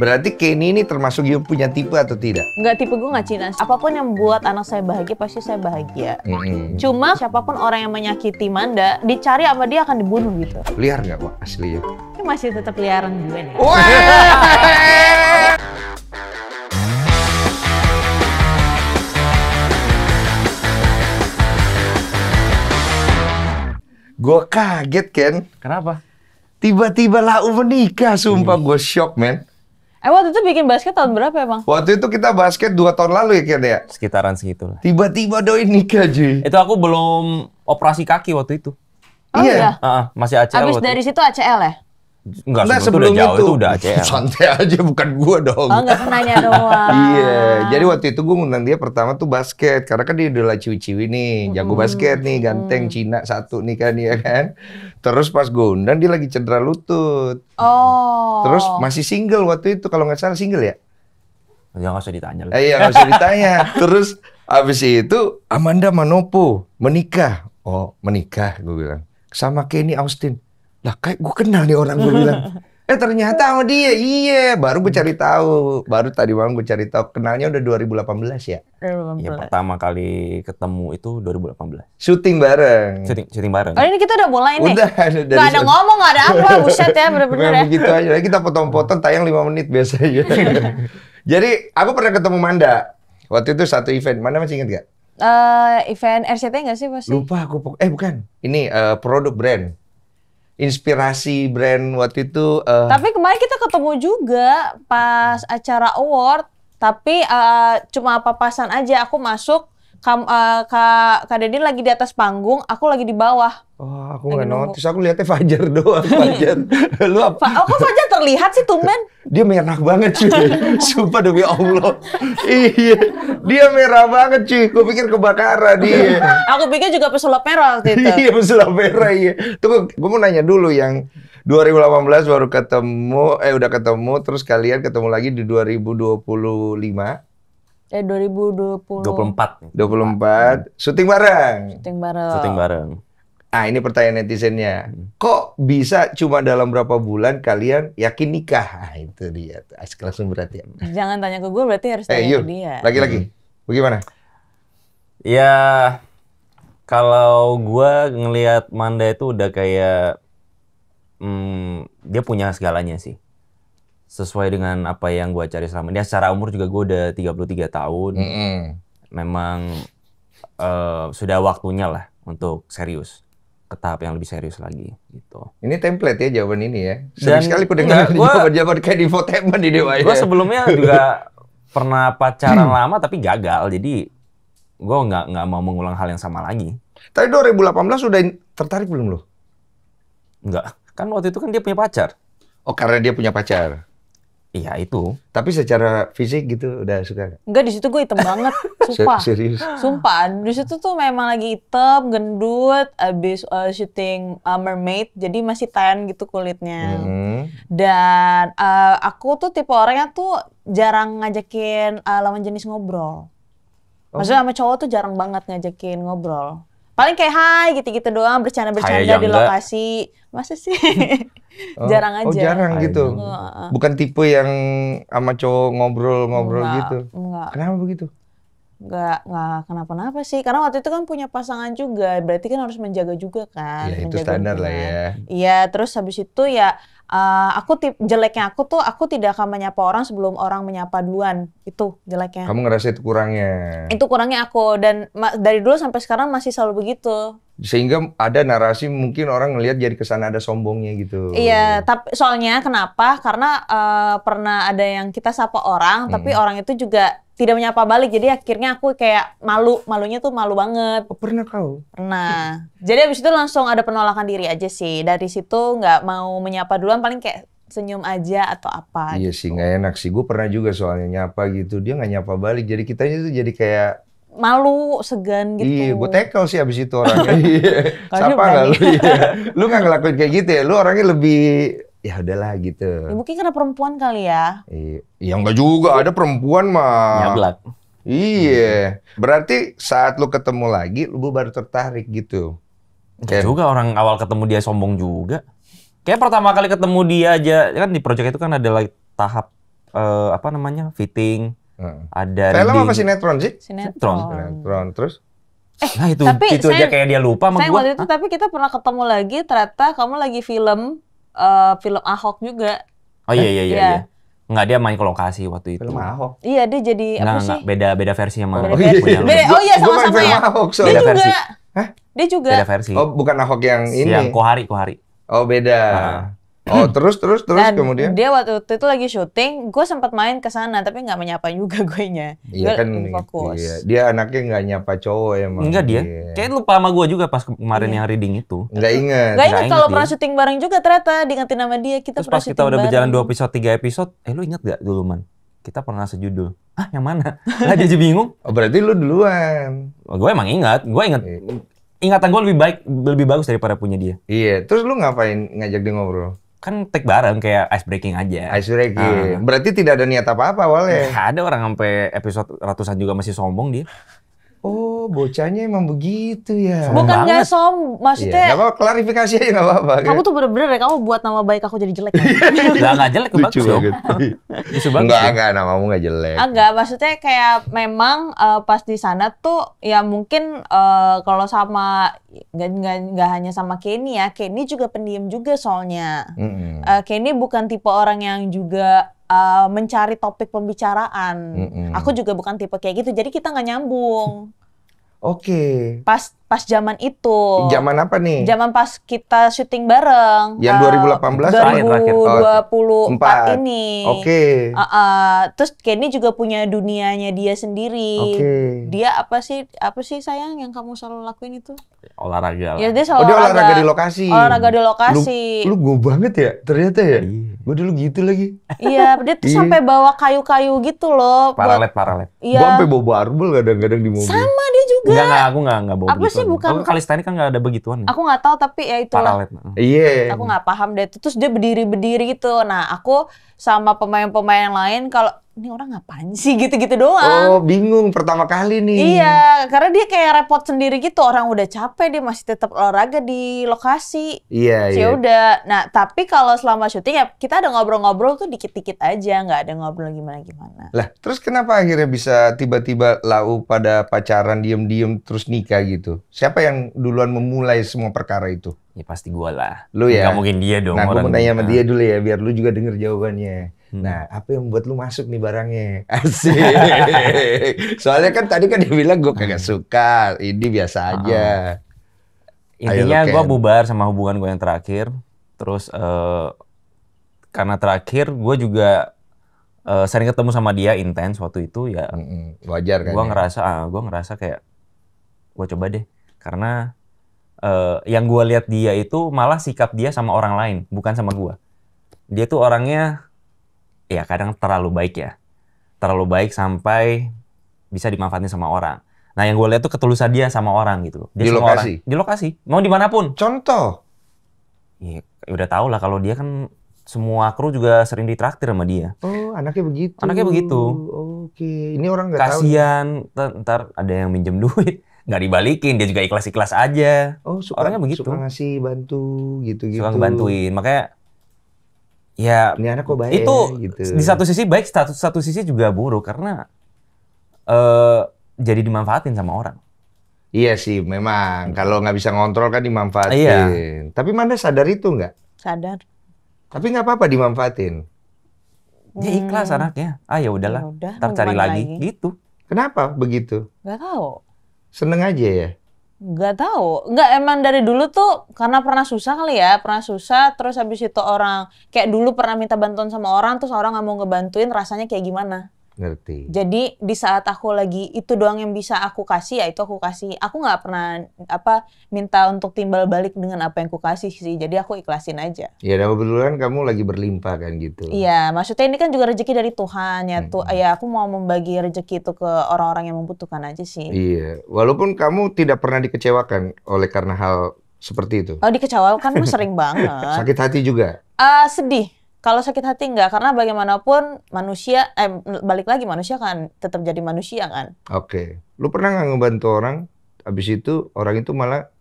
Berarti Kenny ini termasuk yang punya tipe atau tidak? Enggak, tipe gue nggak Cina. Apapun yang buat anak saya bahagia, pasti saya bahagia. Cuma siapapun orang yang menyakiti Manda, dicari sama dia akan dibunuh gitu. Liar nggak Pak aslinya? Ini masih tetap liaran juga nih. Gue kaget Ken. Kenapa? Tiba-tiba Lau menikah, sumpah gue shock men. Waktu itu bikin basket tahun berapa emang? Waktu itu kita basket 2 tahun lalu ya Ken ya? Sekitaran segitulah. Tiba-tiba doi nikah cuy. Itu aku belum operasi kaki waktu itu. Oh iya? Masih ACL. Abis dari situ ACL ya? Enggak, sebelum itu udah jauh, itu udah ACL. Santai aja, bukan gua dong. Oh, nggak nanya doang. Iya, jadi waktu itu gua ngundang dia pertama tuh basket. Karena kan dia udah ciwi-ciwi nih, jago basket nih, ganteng, Cina satu nih kan, ya kan. Terus pas gua undang dia lagi cedera lutut. Oh. Terus masih single waktu itu, kalau nggak salah single ya? Ya nggak usah ditanya. Iya, nggak usah ditanya. Terus abis itu Amanda Manopo menikah. Oh, menikah gua bilang. Sama Kenny Austin. Lah kayak gue kenal nih orang, gue bilang. Ternyata sama dia. Iya, baru gue cari tahu. Baru tadi malam gue cari tahu. Kenalnya udah 2018 ya? 2018. Ya pertama kali ketemu itu 2018. Syuting bareng. Syuting bareng. Oh ini kita udah mulai nih? Udah. Gak ada ngomong, gak ada apa. Buset ya, bener-bener ya. Begitu aja. Kita potong-potong tayang 5 menit biasanya. Jadi aku pernah ketemu Manda. Waktu itu satu event. Manda masih ingat gak? Event RCT nggak sih pasti? Lupa aku. Bukan. Ini produk brand. Inspirasi brand waktu itu. Tapi kemarin kita ketemu juga pas acara award. Tapi cuma papasan aja. Aku masuk, Kak Deddy lagi di atas panggung, aku lagi di bawah. Oh, aku nggak notice. Aku lihatnya Fajar doang. Fajar. Lu apa? Kok Fajar terlihat sih tumben? Dia merah banget cuy. Sumpah demi Allah. Iya. Dia merah banget cuy. Gue pikir kebakaran dia. Aku pikir juga pesulap merah waktu itu. Iya, pesulap merah iya. Tunggu, gue mau nanya dulu yang 2018 baru ketemu, udah ketemu, terus kalian ketemu lagi di 2025. 2024. 24. Syuting bareng. Syuting bareng. Ah, ini pertanyaan netizennya. Kok bisa cuma dalam berapa bulan kalian yakin nikah? Ah, itu dia. Asik langsung berarti. Jangan tanya ke gue, berarti harus tanya ke dia. Lagi-lagi. Bagaimana? Ya, kalau gue ngelihat Manda itu udah kayak dia punya segalanya sih. Sesuai dengan apa yang gue cari selama ini. Secara umur juga gue udah 33 tahun. Memang sudah waktunya lah untuk serius. Ke tahap yang lebih serius lagi gitu. Ini template ya jawaban ini ya. Sering sekali aku dengar jawaban kayak di infotainment di Dewa ya. Gue sebelumnya juga pernah pacaran lama tapi gagal. Jadi gue nggak mau mengulang hal yang sama lagi. Tapi 2018 sudah tertarik belum lo? Enggak. Kan waktu itu kan dia punya pacar. Oh, karena dia punya pacar. Iya itu. Tapi secara fisik gitu udah suka gak? Enggak, di situ gue hitam banget, sumpah. Serius? Sumpah, di situ tuh memang lagi hitam, gendut, abis syuting Mermaid, jadi masih tan gitu kulitnya. Dan aku tuh tipe orangnya tuh jarang ngajakin lawan jenis ngobrol. Maksudnya sama cowok tuh jarang banget ngajakin ngobrol. Paling kayak hai gitu-gitu doang, bercanda-bercanda di lokasi. Masa sih? Jarang aja. Oh, jarang gitu. Bukan tipe yang sama cowok ngobrol-ngobrol gitu. Enggak. Kenapa begitu? Enggak kenapa-napa sih. Karena waktu itu kan punya pasangan juga. Berarti kan harus menjaga juga kan. Ya itu standar lah ya. Iya, terus habis itu ya jeleknya aku tuh aku tidak akan menyapa orang sebelum orang menyapa duluan. Itu jeleknya. Kamu ngerasa itu kurangnya? Itu kurangnya aku. Dan dari dulu sampai sekarang masih selalu begitu. Sehingga ada narasi mungkin orang ngelihat jadi kesana ada sombongnya gitu. Iya, tapi soalnya kenapa? Karena pernah ada yang kita sapa orang, tapi orang itu juga tidak menyapa balik. Jadi akhirnya aku kayak malunya tuh malu banget. Oh, pernah kau? Pernah. Jadi abis itu langsung ada penolakan diri aja sih. Dari situ nggak mau menyapa duluan, paling kayak senyum aja atau apa. Iya gitu. sih, nggak enak sih. Gue pernah juga soalnya nyapa gitu. Dia nggak nyapa balik. Jadi kitanya tuh jadi kayak malu, segan gitu. Iya, gue tackle sih abis itu orangnya. Siapa nggak lu? Iya. Lu nggak ngelakuin kayak gitu ya? Lu orangnya lebih, ya udahlah gitu. Ya, mungkin karena perempuan kali ya. Iya, nggak juga. Ada perempuan mah. Nyablak. Iya. Berarti saat lu ketemu lagi, lu baru tertarik gitu. Enggak juga, orang awal ketemu dia sombong juga. Kayak pertama kali ketemu dia aja, kan di project itu kan ada tahap apa namanya, fitting, ada Film reading. apa sinetron sih? Sinetron. Terus? Nah itu tapi aja kayak dia lupa sama saya gua. waktu itu tapi kita pernah ketemu lagi, ternyata kamu lagi film Ahok juga. Oh iya. Enggak, dia main ke lokasi waktu itu. Film Ahok. Iya, dia jadi apa sih? Enggak, beda versi sama Beda punya versi. lu. Oh iya, Gua main sama-sama film ya. Ahok, Dia soalnya. Beda juga. versi. Hah? Dia juga. Beda versi. Oh, bukan Ahok yang ini. Yang Kohari. Oh, beda. Oh, terus Dan kemudian? dia waktu itu lagi syuting, gue sempat main ke sana tapi nggak menyapa juga guenya. Iya kan, fokus. iya. Dia anaknya nggak nyapa cowok emang. Enggak dia. Iya. Kayak lupa sama gua juga pas kemarin yang reading itu. Nggak inget. Gak inget Nggak kalau inget pernah dia. syuting bareng juga, ternyata diingetin nama dia. Kita Terus pernah pas kita syuting udah berjalan bareng. 2 episode, 3 episode, lu inget gak dulu, Man? Kita pernah sejudul. Ah, yang mana? Lah dia aja bingung. Oh, berarti lu duluan. Gue emang ingat. Gue inget. Ingatan gue lebih bagus daripada punya dia. Iya. Terus lu ngapain ngajak dia ngobrol? Kan take bareng kayak ice breaking aja. Ice breaking. Berarti tidak ada niat apa-apa awalnya. Ada orang sampai episode ratusan juga masih sombong dia. Oh, bocahnya emang begitu ya. Sombong Bukan banget. gak Iya, maksudnya nggak apa-apa, klarifikasi aja nggak apa-apa. kamu tuh bener-bener ya, kamu buat nama baik aku jadi jelek. Lah nggak jelek, lucu bagus dong. banget. Justru bagus. Enggak, namamu nggak jelek. Enggak, maksudnya kayak memang pas di sana tuh ya mungkin kalau sama nggak hanya sama Kenny ya, Kenny juga pendiam juga soalnya. Kenny bukan tipe orang yang juga mencari topik pembicaraan. Aku juga bukan tipe kayak gitu, jadi kita nggak nyambung. Oke. Pas zaman itu. Zaman apa nih? Zaman pas kita syuting bareng. Yang 2018 terakhir. 2024 ini. Oke. Terus Kenny juga punya dunianya dia sendiri. Oke. Dia apa sih sayang yang kamu selalu lakuin itu? Olahraga lah. Ya dia selalu Oh, dia olahraga di lokasi. Olahraga di lokasi. Lu gue banget ya, ternyata ya. Iya. Gue dulu gitu lagi. Iya, dia tuh Iya. sampai bawa kayu-kayu gitu loh. Paralet. Gue Iya. sampai bawa barbel kadang-kadang di mobil. Sama dia juga. Enggak, aku enggak bawa Apa sih, begituan. bukan- Oh, Kalistani kan enggak ada begituan. Aku nggak tahu tapi ya itulah. Paralet. Iya. Aku nggak paham deh. Terus dia berdiri gitu. Nah, aku sama pemain-pemain yang lain kalau ini orang ngapain sih gitu-gitu doang. Oh, bingung pertama kali nih. Iya, karena dia kayak repot sendiri gitu. Orang udah capek, dia masih tetap olahraga di lokasi. Iya, Ya iya. udah. Nah, tapi kalau selama syuting ya kita ada ngobrol-ngobrol tuh dikit-dikit aja, nggak ada ngobrol gimana-gimana. Lah, terus kenapa akhirnya bisa tiba-tiba lau pada pacaran diem-diem terus nikah gitu? Siapa yang duluan memulai semua perkara itu? Ya pasti gua lah. Lu ya? Nggak mungkin dia dong. Nah, gue orang mau tanya sama nikah. dia dulu ya, biar lu juga denger jawabannya. Nah, apa yang membuat lu masuk nih barangnya? Asik. Soalnya kan tadi kan dia bilang gue kagak suka, ini biasa aja. Intinya Ayo, gue Ken. bubar sama hubungan gue yang terakhir. Terus karena terakhir gue juga sering ketemu sama dia intens waktu itu ya. Wajar kan? Gue ya? ngerasa kayak gue coba deh. Karena yang gue lihat dia itu malah sikap dia sama orang lain, bukan sama gue. Dia tuh orangnya ya kadang terlalu baik ya. Terlalu baik sampai bisa dimanfaatin sama orang. Nah, yang gue lihat tuh ketulusan dia sama orang gitu. Dia Di sama lokasi? Orang, di lokasi, mau dimanapun. Contoh? Ya, udah tau lah kalau dia kan semua kru juga sering ditraktir sama dia. Oh, anaknya begitu. Anaknya begitu. Oke, ini orang nggak tahu. Kasian, ntar ada yang minjem duit, nggak dibalikin, dia juga ikhlas-ikhlas aja. Oh, suka, Orangnya begitu. suka ngasih bantu gitu-gitu. Suka ngebantuin, makanya ya Ini anak kok baik itu ya, gitu. di satu sisi baik, satu sisi juga buruk karena jadi dimanfaatin sama orang. Iya sih, memang. Kalau nggak bisa ngontrol kan dimanfaatin. Iya. Tapi Manda sadar itu nggak? Sadar. Tapi nggak apa-apa dimanfaatin. Dia ikhlas anaknya. Ah ya udahlah, Ya udah, ntar mau cari gimana lagi. lagi? Gitu. Kenapa begitu? Nggak tahu. Seneng aja ya? Nggak tahu. Nggak, emang dari dulu tuh karena pernah susah kali ya. Pernah susah, terus habis itu orang, kayak dulu pernah minta bantuan sama orang, terus orang nggak mau ngebantuin, rasanya kayak gimana. Ngerti. Jadi di saat aku lagi itu doang yang bisa aku kasih, ya itu aku kasih. Aku nggak pernah minta untuk timbal balik dengan apa yang aku kasih sih. Jadi aku ikhlasin aja. Ya, dan kebetulan kamu lagi berlimpah kan gitu. Iya, maksudnya ini kan juga rezeki dari Tuhan ya. Ya aku mau membagi rezeki itu ke orang-orang yang membutuhkan aja sih. Iya. Walaupun kamu tidak pernah dikecewakan oleh karena hal seperti itu. Oh, dikecewakan mah sering banget. Sakit hati juga. Sedih. Kalau sakit hati enggak, karena bagaimanapun manusia, balik lagi manusia kan tetap jadi manusia kan. Oke. Lu pernah nggak ngebantu orang, abis itu orang itu malah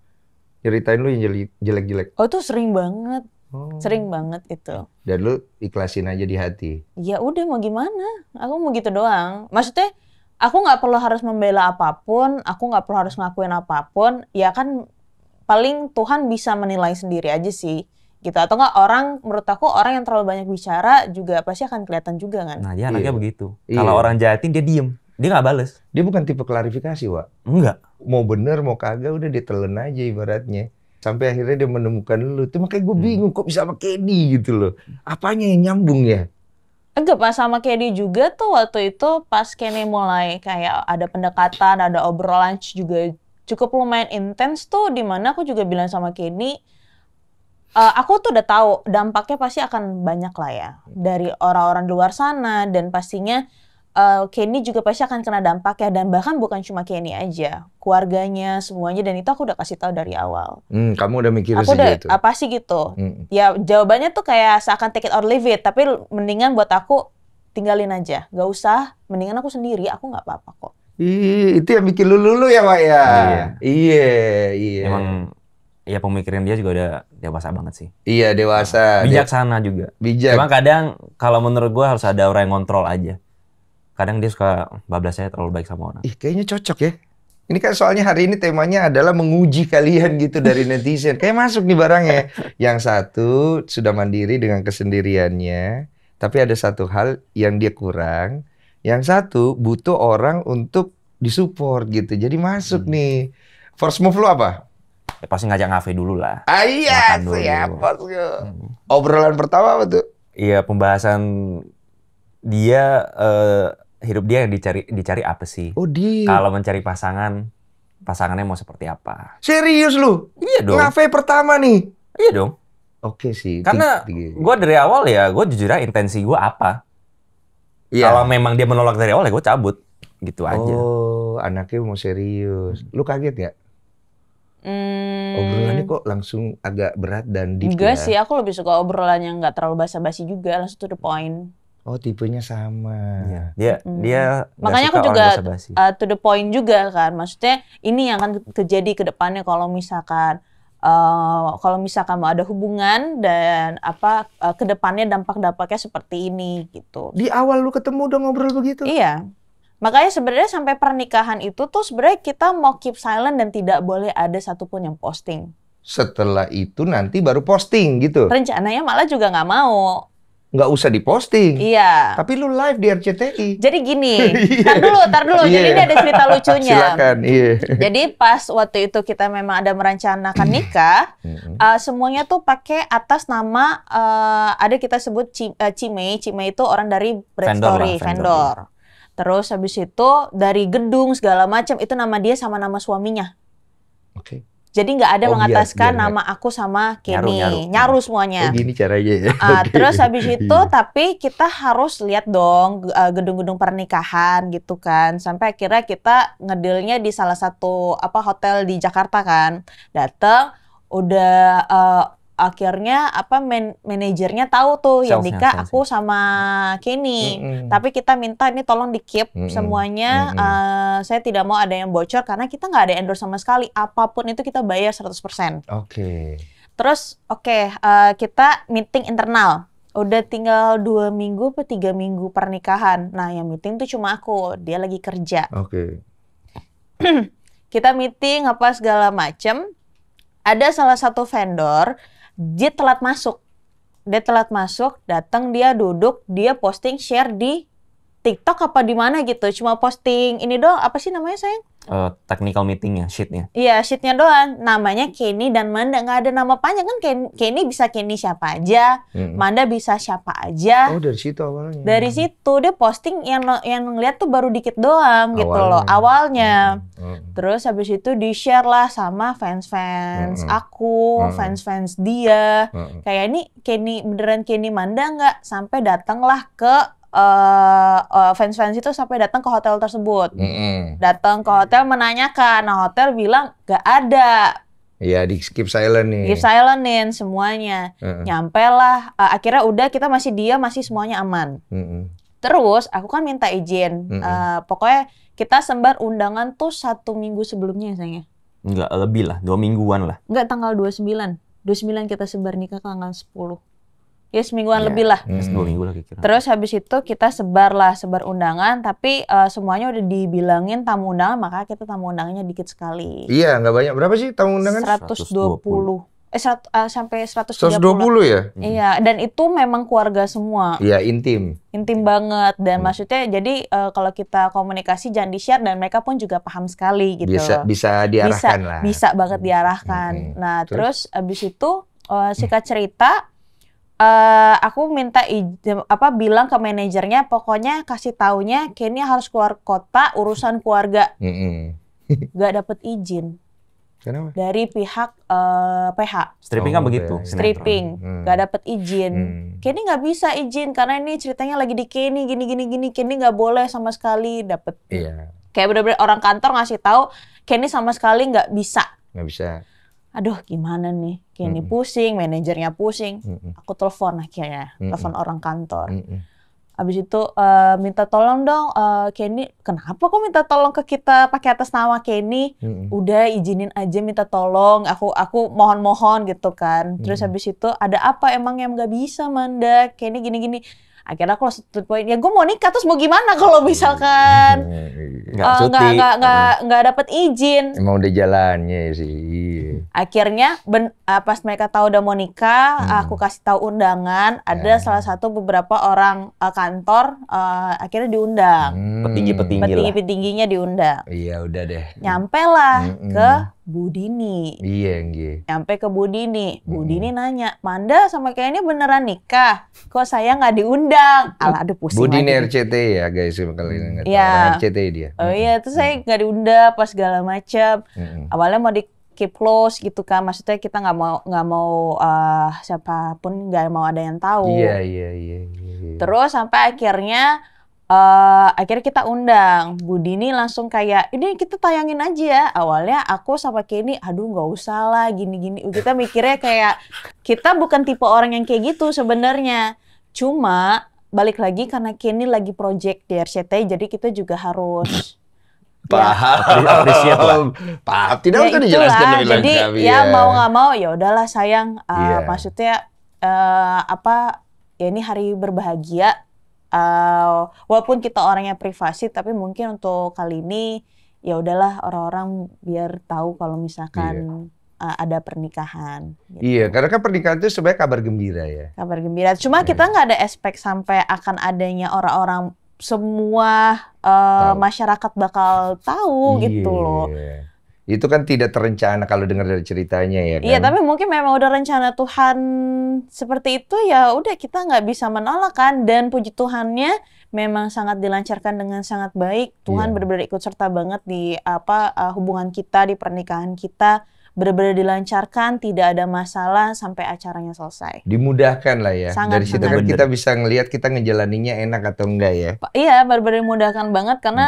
nyeritain lu yang jelek-jelek? Oh itu sering banget. Sering banget itu. Dan lu ikhlasin aja di hati. Ya udah mau gimana? Aku mau gitu doang. Maksudnya aku nggak perlu harus membela apapun, aku nggak perlu harus ngakuin apapun. Ya kan paling Tuhan bisa menilai sendiri aja sih. Gitu. Atau nggak menurut aku orang yang terlalu banyak bicara juga pasti akan kelihatan juga kan. Nah dia anaknya begitu. Iya. Kalau orang jahatin dia diem. Dia nggak bales. Dia bukan tipe klarifikasi, Wak. Enggak. Mau bener, mau kagak, udah ditelen aja ibaratnya. Sampai akhirnya dia menemukan lu. Itu makanya gue bingung kok bisa sama Kenny gitu loh. Apanya yang nyambung ya? Enggak, pas sama Kenny juga tuh waktu itu pas Kenny mulai kayak ada pendekatan, ada obrolan juga cukup lumayan intens tuh, dimana aku juga bilang sama Kenny, aku tuh udah tahu dampaknya pasti akan banyak lah ya dari orang-orang luar sana, dan pastinya Kenny juga pasti akan kena dampaknya, dan bahkan bukan cuma Kenny aja, keluarganya semuanya, dan itu aku udah kasih tahu dari awal. Kamu udah mikir Aku udah segitu? apa sih gitu. Ya jawabannya tuh kayak seakan take it or leave it, tapi mendingan buat aku tinggalin aja, gak usah, mendingan aku sendiri, aku nggak apa-apa kok. Itu yang bikin lulu ya, Pak ya. Iya. Emang ya pemikiran dia juga udah dewasa banget sih. Iya, dewasa. Bijaksana juga. Bijak. Cuma kadang kalau menurut gue harus ada orang yang ngontrol aja. Kadang dia suka bablasnya terlalu baik sama orang. Kayaknya cocok ya. Ini kan soalnya hari ini temanya adalah menguji kalian gitu dari netizen. Kayak masuk nih barangnya. Yang satu sudah mandiri dengan kesendiriannya, tapi ada satu hal yang dia kurang. Yang satu butuh orang untuk disupport gitu. Jadi masuk nih. First move lu apa? Ya, pasti ngajak ngafe dulu lah. Iya, Makan dulu. siapa tuh? Obrolan pertama apa tuh? Iya, pembahasan dia hidup dia yang dicari apa sih? Oh, dia. Kalau mencari pasangannya mau seperti apa? Serius lu? Iya dong. Ngafe pertama nih. Iya dong. Oke sih. Karena gue dari awal ya, gue jujur aja intensi gue apa. Iya. Kalau memang dia menolak dari awal ya gue cabut. Gitu aja. Oh, anaknya mau serius. Lu kaget gak? Obrolannya kok langsung agak berat dan deep Enggak ya? sih, aku lebih suka obrolan yang nggak terlalu basa-basi juga, langsung to the point. Oh, tipenya sama. Iya. Dia Makanya suka aku juga orang basa-basi. to the point juga kan. Maksudnya ini yang akan terjadi ke depannya kalau misalkan mau ada hubungan dan ke depannya dampak-dampaknya seperti ini gitu. Di awal lu ketemu udah ngobrol begitu? Iya. Makanya sebenarnya sampai pernikahan itu tuh sebenarnya kita mau keep silent dan tidak boleh ada satupun yang posting. Setelah itu nanti baru posting gitu? Rencananya malah juga nggak mau. Nggak usah diposting? Iya. Tapi lu live di RCTI. Jadi gini, tar dulu. Jadi ini ada cerita lucunya. Silakan, iya. Jadi pas waktu itu kita memang ada merencanakan nikah, semuanya tuh pakai atas nama, ada kita sebut Cimei itu orang dari Brandstory, vendor. Terus habis itu dari gedung segala macam itu nama dia sama nama suaminya. Oke. Jadi nggak ada mengataskan biar nama aku sama Kenny, nyaru semuanya. Oh gini caranya ya. Terus habis itu tapi kita harus lihat dong gedung-gedung pernikahan gitu kan. Sampai akhirnya kita ngedealnya di salah satu hotel di Jakarta kan. Datang udah akhirnya manajernya tahu tuh yang nikah aku sama Kenny. Tapi kita minta ini tolong di-keep semuanya. Saya tidak mau ada yang bocor karena kita nggak ada endorse sama sekali. Apapun itu kita bayar 100%. Oke. Terus kita meeting internal. Udah tinggal 2 minggu atau 3 minggu pernikahan. Nah yang meeting tuh cuma aku. Dia lagi kerja. Oke. Kita meeting apa segala macem. Ada salah satu vendor. Dia telat masuk, datang dia duduk, dia posting share di TikTok apa di mana gitu, cuma posting ini doang, apa sih namanya sayang? Technical meetingnya, sheetnya. Iya, sheetnya doang. Namanya Kenny dan Manda, nggak ada nama panjang kan? Kenny bisa Kenny siapa aja, Manda bisa siapa aja. Oh dari situ awalnya. Dari situ dia posting yang ngeliat tuh baru dikit doang gitu loh awalnya. Terus habis itu di share lah sama fans aku, fans dia. Kayak ini Kenny beneran Kenny Manda nggak? Sampai datanglah ke fans itu sampai datang ke hotel tersebut. Datang ke hotel menanyakan. Nah hotel bilang gak ada. Iya di skip silent nih. Skip silentin semuanya. Nyampe lah. Akhirnya udah kita masih semuanya aman. Terus aku kan minta izin. Pokoknya kita sebar undangan tuh 1 minggu sebelumnya sayangnya. Enggak, lebih lah. 2 mingguan lah. Enggak, tanggal 29 29 kita sebar nikah tanggal 10. Ya semingguan Ya, lebih lah. 2 minggu lah kira-kira. Terus habis itu kita sebar undangan, tapi semuanya udah dibilangin tamu undangan, maka kita tamu undangannya dikit sekali. Iya, nggak banyak. Berapa sih tamu undangan? 120. Sampai 130. 120 ya? Iya, dan itu memang keluarga semua. Iya, intim. Intim banget, dan maksudnya jadi kalau kita komunikasi jangan di-share, dan mereka pun juga paham sekali gitu. Bisa diarahkan lah. Bisa banget diarahkan. Nah, terus abis itu singkat cerita, aku minta bilang ke manajernya, pokoknya kasih taunya Kenny harus keluar kota urusan keluarga. Gak dapet izin. Kenapa? Dari pihak PH. Stripping kan begitu. Stripping, gak dapet izin. Kenny nggak bisa izin karena ini ceritanya lagi di Kenny gini. Kenny nggak boleh sama sekali dapet. Iya. Kayak bener-bener orang kantor ngasih tahu Kenny sama sekali nggak bisa. Nggak bisa. Aduh, gimana nih? Kenny pusing, manajernya pusing. Aku telepon akhirnya, telepon orang kantor. Abis itu minta tolong dong, Kenny, kenapa kok minta tolong ke kita pakai atas nama Kenny? Udah izinin aja minta tolong, aku mohon-mohon gitu kan. Terus habis itu ada apa emang yang nggak bisa Manda? Kenny gini-gini. Akhirnya aku langsung to the point, ya gue mau nikah terus mau gimana kalau misalkan nggak dapet izin. Emang udah jalannya sih. Akhirnya pas mereka tahu udah mau nikah, aku kasih tahu undangan. Ada salah satu beberapa orang kantor akhirnya diundang. Petinggi-petingginya diundang. Iya udah deh. Nyampe lah ke Bu Dini. Iya, Nyampe ke Bu Dini. Bu Dini nanya, Manda sama kayaknya beneran nikah? Kok saya nggak diundang? Alah, aduh pusing. Bu Dini lagi. RCT ya guys, kalian nggak tahu. Iya. RCT dia. Oh iya, terus saya nggak diundang pas segala macam. Awalnya mau di keep close gitu kan, maksudnya kita nggak mau siapapun nggak mau ada yang tahu. Iya. Terus sampai akhirnya kita undang. Bu Dini langsung kayak, ini kita tayangin aja ya. Awalnya aku sama Kenny, aduh nggak usah lah gini-gini. Kita mikirnya kayak, kita bukan tipe orang yang kayak gitu sebenarnya. Cuma balik lagi karena Kenny lagi project di RCTI, jadi kita juga harus paham. Paham. Tidak usah dijelaskan lebih lengkap. Jadi ya mau nggak mau, ya udahlah sayang. Maksudnya ya ini hari berbahagia. Walaupun kita orangnya privasi, tapi mungkin untuk kali ini ya udahlah orang-orang biar tahu kalau misalkan ada pernikahan. Gitu. Iya, karena kan pernikahan itu sebenarnya kabar gembira ya. Kabar gembira. Cuma kita nggak ada expect sampai akan adanya orang-orang semua masyarakat bakal tahu gitu loh. Itu kan tidak terencana kalau dengar dari ceritanya ya kan? Iya, tapi mungkin memang udah rencana Tuhan seperti itu, ya udah kita nggak bisa menolak kan. Dan puji Tuhannya memang sangat dilancarkan dengan sangat baik. Tuhan benar-benar ikut serta banget di hubungan kita, di pernikahan kita. Benar-benar dilancarkan, tidak ada masalah sampai acaranya selesai. Dimudahkan lah ya. Sangat, dari situ kan kita bisa ngelihat kita ngejalaninnya enak atau enggak ya. Iya, benar-benar dimudahkan banget karena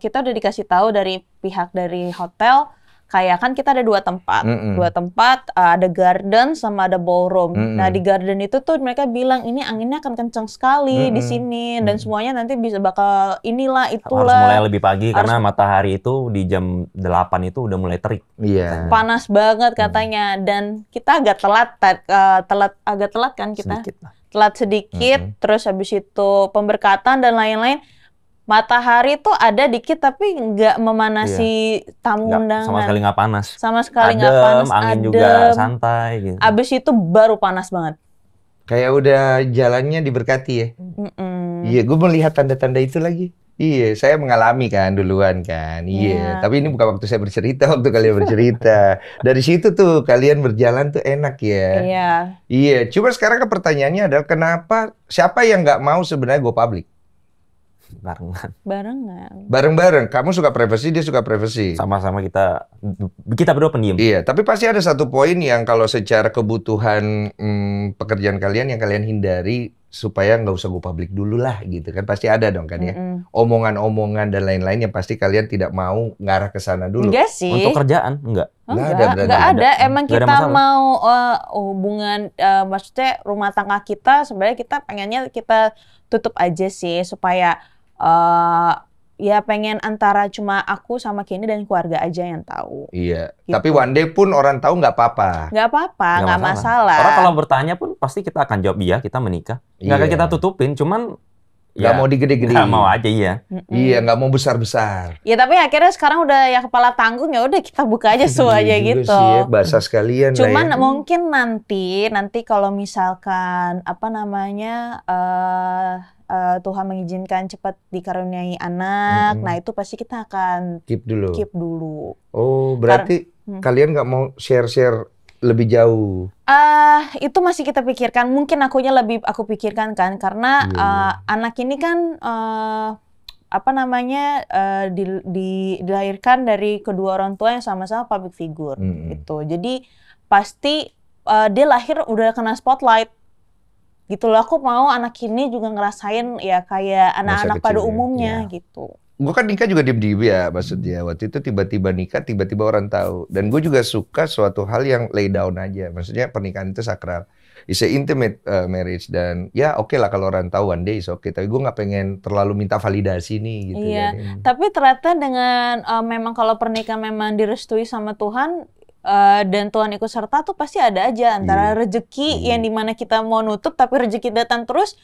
kita udah dikasih tahu dari pihak dari hotel, kayak kan kita ada dua tempat, ada garden sama ada ballroom. Nah di garden itu tuh mereka bilang ini anginnya akan kencang sekali di sini dan semuanya nanti bisa bakal inilah itulah. Harus mulai lebih pagi karena matahari itu di jam 8 itu udah mulai terik. Iya. Panas banget katanya dan kita agak telat kan kita. Telat sedikit, terus habis itu pemberkatan dan lain-lain. Matahari tuh ada dikit tapi nggak memanasi tamu undangan. Sama sekali nggak panas. Sama sekali nggak panas, angin juga santai gitu. Abis itu baru panas banget. Kayak udah jalannya diberkati ya. Iya, gue melihat tanda-tanda itu lagi. Iya, saya mengalami kan duluan kan. Iya, tapi ini bukan waktu saya bercerita, waktu kalian bercerita. Dari situ tuh kalian berjalan tuh enak ya. Iya. Iya, cuma sekarang kan pertanyaannya adalah siapa yang nggak mau sebenarnya go public? Bareng-bareng. Kamu suka privacy, dia suka privacy. Sama-sama kita berdua pendiam. Iya, tapi pasti ada satu poin yang kalau secara kebutuhan pekerjaan kalian yang kalian hindari supaya nggak usah go public dulu lah gitu kan. Pasti ada dong kan ya. Omongan-omongan dan lain-lain yang pasti kalian tidak mau ngarah ke sana dulu. Enggak sih. Untuk kerjaan enggak. Enggak ada. Emang kita mau hubungan maksudnya rumah tangga kita sebenarnya kita pengennya kita tutup aja sih supaya ya pengen antara cuma aku sama Kenny dan keluarga aja yang tahu. Iya. Gitu. Tapi one day pun orang tahu nggak apa-apa. Nggak apa-apa, nggak masalah. Orang kalau bertanya pun pasti kita akan jawab iya kita menikah. Nggak akan kita tutupin, cuman nggak mau digede-gede. Nggak mau aja iya. Iya, nggak mau besar-besar. Ya tapi akhirnya sekarang udah ya kepala tanggung, ya udah kita buka aja semua aja gitu. Sih, ya, bahasa sekalian Cuman lah ya. mungkin nanti kalau misalkan apa namanya Tuhan mengizinkan cepat dikaruniai anak, nah itu pasti kita akan keep dulu. Oh, berarti kalian nggak mau share lebih jauh? Itu masih kita pikirkan. Mungkin aku pikirkan kan, karena anak ini kan apa namanya dilahirkan dari kedua orang tua yang sama-sama public figure gitu. Jadi pasti dia lahir udah kena spotlight. Gitu loh, aku mau anak ini juga ngerasain ya kayak anak-anak pada umumnya gitu. Gue kan nikah juga diem-diem ya, maksudnya waktu itu tiba-tiba nikah, tiba-tiba orang tahu. Dan gue juga suka suatu hal yang lay down aja, maksudnya pernikahan itu sakral. It's a intimate marriage, dan ya oke lah kalau orang tahu one day is okay. Tapi gue nggak pengen terlalu minta validasi nih gitu. Iya, kan. Tapi ternyata dengan memang kalau pernikahan memang direstui sama Tuhan, dan Tuhan ikut serta tuh pasti ada aja antara rezeki yang dimana kita mau nutup tapi rezeki datang terus.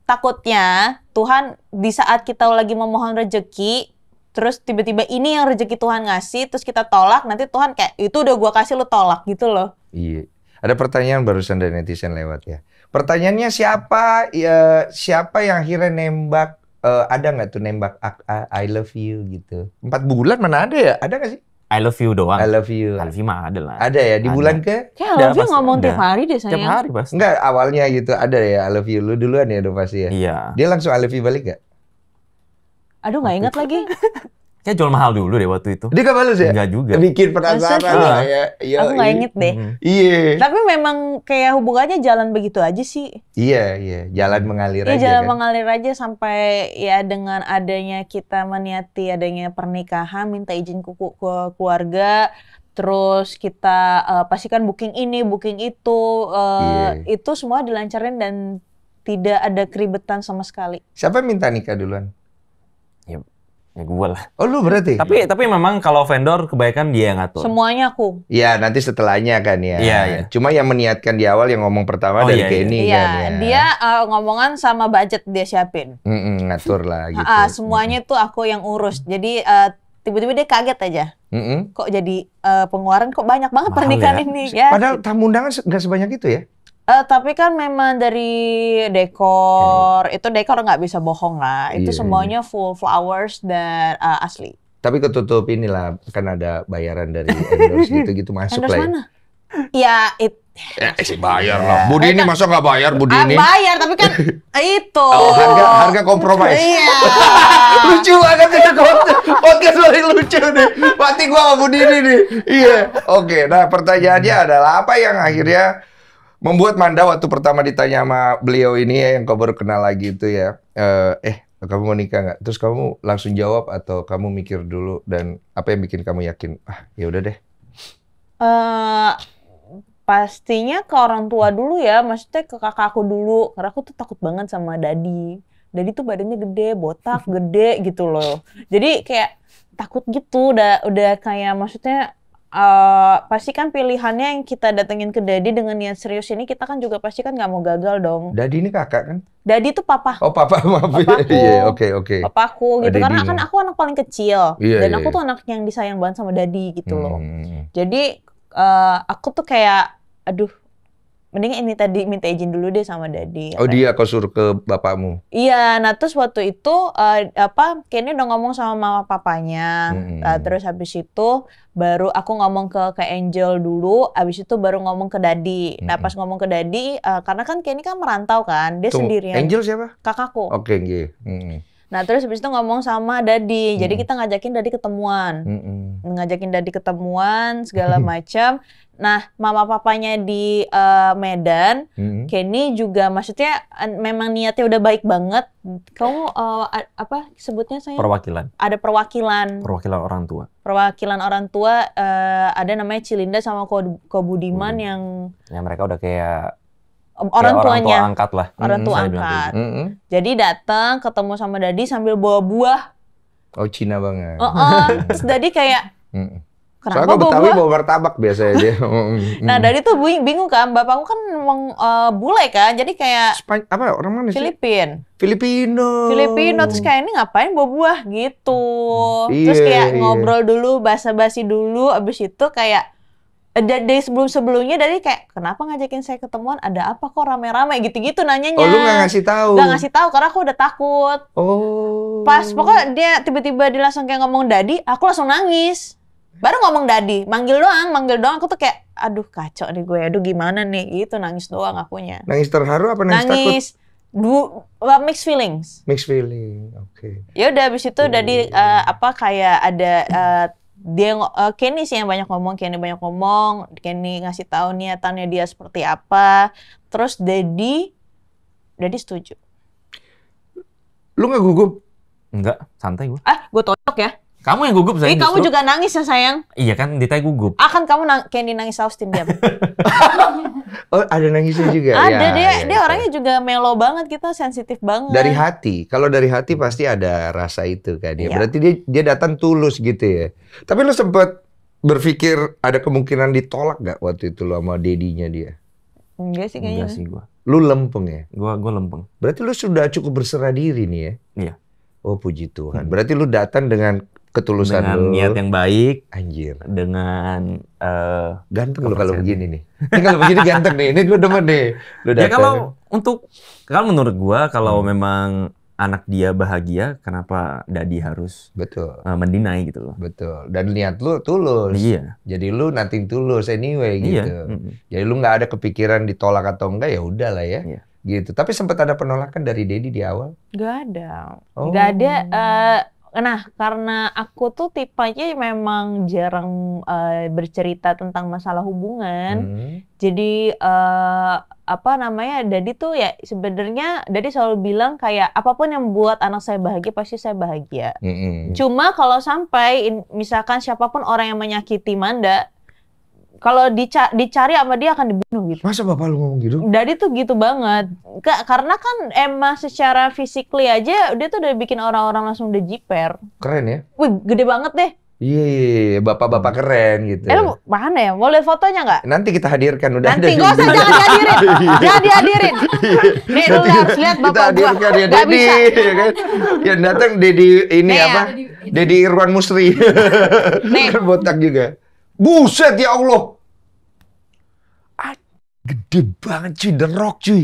Takutnya Tuhan di saat kita lagi memohon rezeki terus tiba-tiba ini yang rezeki Tuhan ngasih terus kita tolak, nanti Tuhan kayak itu udah gua kasih lu tolak gitu loh. Iya. Ada pertanyaan barusan dari netizen lewat ya. Pertanyaannya siapa yang akhirnya nembak, ada nggak tuh nembak I love you gitu? 4 bulan mana ada ya? Ada nggak sih? I love you doang. I love you. I love you mah ada lah. Ada ya di bulan ke? Kayak I love you ngomong tiap hari deh sayang. Tiap hari pasti. Enggak, awalnya gitu ada ya I love you. Lu duluan ya dong pasti ya. Iya. Dia langsung I love you balik gak? Aduh nggak ingat lagi. Kayak jual mahal dulu deh waktu itu. Dia gak balas ya? Enggak juga. Bikin penasaran lah ya. Aku nggak inget deh. Iya. Tapi memang kayak hubungannya jalan begitu aja sih. Iya. Jalan mengalir aja. Jalan kan? mengalir aja sampai ya dengan adanya kita meniati adanya pernikahan, minta izin ke keluarga, terus kita pastikan booking ini, booking itu, itu semua dilancarin dan tidak ada keribetan sama sekali. Siapa yang minta nikah duluan? Ya gue lah. Oh lu berarti? Tapi memang kalau vendor kebanyakan dia yang ngatur. Semuanya aku. Iya nanti setelahnya kan ya. Iya. Cuma yang meniatkan di awal yang ngomong pertama dari Kenny kan ya. Dia ngomongan sama budget dia siapin. Ngatur lah gitu. Semuanya tuh aku yang urus. Jadi tiba-tiba dia kaget aja. Kok jadi pengeluaran kok banyak banget mahal pernikahan ini. Ya. Padahal tamu undangan nggak sebanyak itu ya? Tapi kan memang dari dekor, itu dekor nggak bisa bohong lah. Itu semuanya full flowers dan asli. Tapi ketutup inilah, kan ada bayaran dari endorse gitu masuk endorse lah ya. Mana? Ya, sih bayar lah. Budi ini masa nggak bayar Budi ini? Bayar, tapi kan itu. Harga kompromis. Iya. Lucu banget ini podcast paling lucu nih. Pasti gua sama Budi ini nih. Iya. Oke, nah pertanyaannya adalah apa yang akhirnya membuat Manda waktu pertama ditanya sama beliau ini ya, yang kau baru kenal lagi itu ya, kamu mau nikah nggak? Terus kamu langsung jawab atau kamu mikir dulu, dan apa yang bikin kamu yakin? Ya udah deh. Pastinya ke orang tua dulu ya, maksudnya ke kakak aku dulu, karena aku tuh takut banget sama Dadi. Dadi tuh badannya gede, botak, gede gitu loh. Jadi kayak takut gitu, udah kayak maksudnya. Pasti kan pilihannya yang kita datengin ke Dadi dengan niat serius ini, kita kan juga pasti kan nggak mau gagal dong. Dadi ini kakak kan? Dadi itu papa. Oh papa, maaf. Papaku. Iya, oke. Papaku gitu, karena kan aku anak paling kecil. Iya, dan aku tuh anak yang disayang banget sama Dadi gitu loh. Jadi aku tuh kayak, aduh, mending ini tadi minta izin dulu deh sama Dadi. Oh dia kau suruh ke bapakmu? Iya, nah terus waktu itu Kenny udah ngomong sama mama papanya. Terus habis itu baru aku ngomong ke Angel dulu, habis itu baru ngomong ke Dadi. Nah pas ngomong ke Dadi, karena kan Kenny kan merantau kan, dia sendirian. Angel siapa? Kakakku. Oke, nggih. Nah terus habis itu ngomong sama Dadi, jadi kita ngajakin Dadi ketemuan. Ngajakin Dadi ketemuan segala macam. Nah, mama papanya di Medan, Kenny juga maksudnya memang niatnya udah baik banget. Kamu apa sebutnya saya? Perwakilan. Ada perwakilan. Perwakilan orang tua. Perwakilan orang tua, ada namanya Cilinda sama Ko Budiman yang mereka udah kayak orang tuanya. Orang tua angkat lah. Orang tua angkat. Jadi datang ketemu sama Dadi sambil bawa buah. Oh, Cina banget. Terus Dadi kayak, Soalnya kenapa kalau Betawi bawa? bawa martabak biasanya dia. Nah, Dadi tuh bingung kan, bapakku kan memang bule kan, jadi kayak Apa orang mana sih? Filipino. Terus kayak ini ngapain bawa buah gitu. Terus Iya, kayak iya. ngobrol dulu, basa-basi dulu, abis itu kayak dari sebelum-sebelumnya dari kayak kenapa ngajakin saya ketemuan, ada apa kok rame-rame gitu-gitu nanyanya. Oh, lu nggak ngasih tahu? Nggak ngasih tahu karena aku udah takut. Oh. Pas pokoknya dia tiba-tiba dia langsung kayak ngomong Dadi, aku langsung nangis. Baru ngomong Dadi, manggil doang, aku tuh kayak aduh kacau nih gue, aduh gimana nih, gitu nangis doang akunya. Nangis terharu apa nangis takut? Mixed feelings. Mixed feeling, oke. Ya udah abis itu Dadi kayak ada dia Kenny sih yang banyak ngomong, Kenny ngasih tahu niatannya dia seperti apa. Terus Dadi setuju. Lu nggak gugup? Enggak, santai gue. Gue tonjok ya. Kamu yang gugup sayang. Kamu juga nangis ya sayang. Iya kan, ditanya gugup. Kan kamu Kenny nangis Austin dia. Oh, ada nangisnya juga. Ada, ya, dia orangnya juga melo banget, kita sensitif banget. Dari hati. Kalau dari hati pasti ada rasa itu kan ya. Iya. Berarti dia datang tulus gitu ya. Tapi lu sempat berpikir ada kemungkinan ditolak nggak waktu itu lu sama dedinya dia? Enggak sih kayaknya. Enggak sih gue. Lu lempeng ya? Gue lempeng. Berarti lu sudah cukup berserah diri nih ya? Iya. Oh, puji Tuhan. Berarti lu datang dengan ketulusan Dengan lu. niat yang baik. Anjir. Dengan Ganteng lu kalau begini nih. Ini kalau begini ganteng nih. Ini gue demen nih. Lu ya datang. kalau menurut gue kalau memang anak dia bahagia, kenapa Dadi harus Betul. mendinai gitu loh. Betul. Dan niat lu tulus. Iya. Jadi lu nothing tulus anyway gitu. Iya. Jadi lu nggak ada kepikiran ditolak atau enggak, ya udah lah ya. Iya. Gitu. Tapi sempat ada penolakan dari Dedi di awal? Nggak ada. Oh. Nggak ada. Nah, karena aku tuh tipenya memang jarang bercerita tentang masalah hubungan. Jadi Dadi tuh ya sebenarnya Dadi selalu bilang kayak apapun yang membuat anak saya bahagia pasti saya bahagia. Cuma kalau sampai misalkan siapapun orang yang menyakiti Manda, kalau dicari sama dia akan dibunuh gitu. Masa bapak lu ngomong gitu? Dadi tuh gitu banget. Karena kan emang secara physically aja dia tuh udah bikin orang-orang langsung udah jiper. Keren ya? Wih, gede banget deh. Iya, bapak-bapak keren gitu. Lu mana ya? Mau lihat fotonya nggak? Nanti kita hadirkan, udah Nanti ada. nggak usah, jangan dihadirin. Jangan dihadirin. Nih, lu harus lihat Kita bapak gua. hadirkan ya Nggak Dedi, bisa. ya kan? Yang datang Dedi ini Nih, apa? Dedi Irwan Musri. Nih. Kan botak juga. Buset ya Allah. Gede banget cuy, The Rock cuy.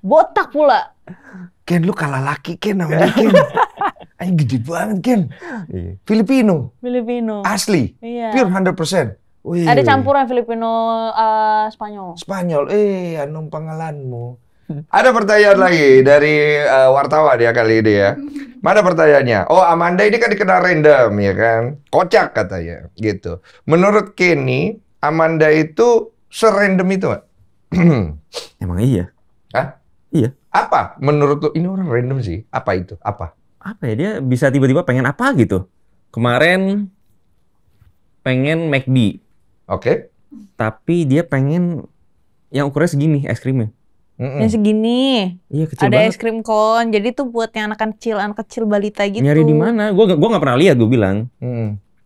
Botak pula. Ken, lu kalah laki Ken sama dia Ken. Anjing gede banget Ken. Iya. Filipino. Asli. Iya. Pure 100%. Wih. Ada campuran Filipino Spanyol. Spanyol. Anong pangalanmu? Ada pertanyaan lagi dari wartawan ya kali ini ya. Mana pertanyaannya? Oh, Amanda ini kan dikenal random ya kan. Kocak katanya gitu. Menurut Kenny, Amanda itu serandom itu nggak? Emang iya. Hah? Iya. Apa? Menurut lu ini orang random sih. Apa itu? Apa? Apa ya, dia bisa tiba-tiba pengen apa gitu. Kemarin pengen McD. Oke. Tapi dia pengen yang ukurannya segini es krimnya. Yang segini. Iya, kecil Ada banget. es krim kon. Jadi tuh buat yang anak kecil balita gitu. Nyari di mana? Gua nggak pernah lihat, gue bilang.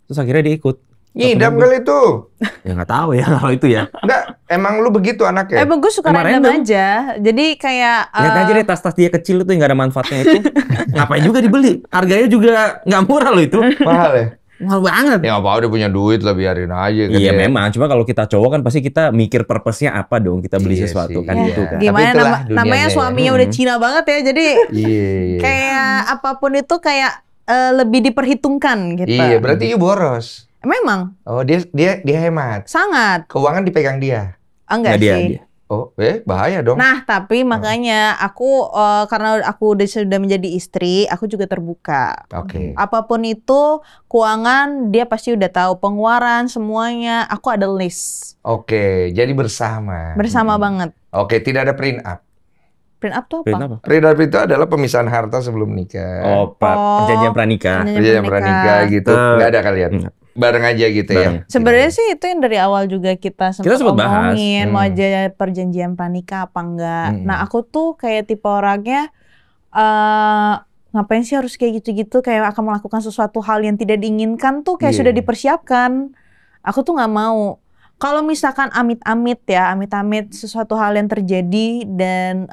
Terus akhirnya dia ikut. Ngidam kali itu. Ya nggak tahu ya kalau itu ya. Enggak, emang lu begitu anaknya? Gue suka Emang random random. aja. Jadi kayak Lihat aja deh tas-tas dia kecil itu yang nggak ada manfaatnya itu. Ngapain juga dibeli? Harganya juga nggak murah loh itu. Mahal ya? Mahal banget. Ya apa udah punya duit lah biarin aja kan. Iya ya. memang, cuma kalau kita cowok kan pasti kita mikir purpose-nya apa dong kita beli Iya sesuatu sih, kan iya. itu kan. Tapi gimana itulah dunianya namanya ya. suaminya udah Cina banget ya. Jadi Iya. kayak apapun itu kayak lebih diperhitungkan gitu. Iya, berarti you boros. Memang Oh, dia hemat. sangat. Keuangan dipegang dia. Enggak Nggak sih. dia. Oh, bahaya dong. Nah, tapi makanya aku karena aku sudah menjadi istri, aku juga terbuka. Oke. Apapun itu, keuangan dia pasti udah tahu, pengeluaran semuanya, aku ada list. Oke, jadi bersama. Bersama banget. Oke, tidak ada prenup. Prenup tuh Print apa? apa? Prenup itu adalah pemisahan harta sebelum nikah. Oh, perjanjian pranikah. Iya, yang pranikah gitu. Nggak ada kalian. Enggak. Bareng aja gitu Bareng. ya. Sebenarnya sih itu yang dari awal juga kita sempat sempat bahas. omongin mau aja perjanjian pranikah apa enggak. Nah, aku tuh kayak tipe orangnya ngapain sih harus kayak gitu-gitu, kayak akan melakukan sesuatu hal yang tidak diinginkan tuh kayak sudah dipersiapkan. Aku tuh nggak mau. Kalau misalkan amit-amit sesuatu hal yang terjadi dan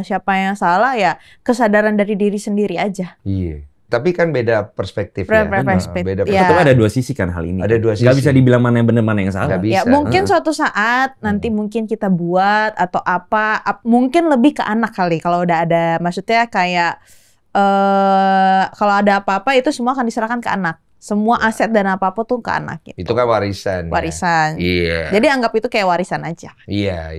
siapa yang salah ya kesadaran dari diri sendiri aja. Iya. Tapi kan beda perspektif ya. Beda perspektif. Tapi ada dua sisi kan hal ini. Ada dua sisi. Gak bisa dibilang mana yang benar mana yang salah. Gak bisa. Ya mungkin suatu saat nanti mungkin kita buat atau apa, mungkin lebih ke anak kali kalau udah ada, maksudnya kayak kalau ada apa-apa itu semua akan diserahkan ke anak. Semua aset dan apa-apa tuh ke anak gitu. Itu kan warisan. Warisan. Iya. Jadi anggap itu kayak warisan aja. Iya.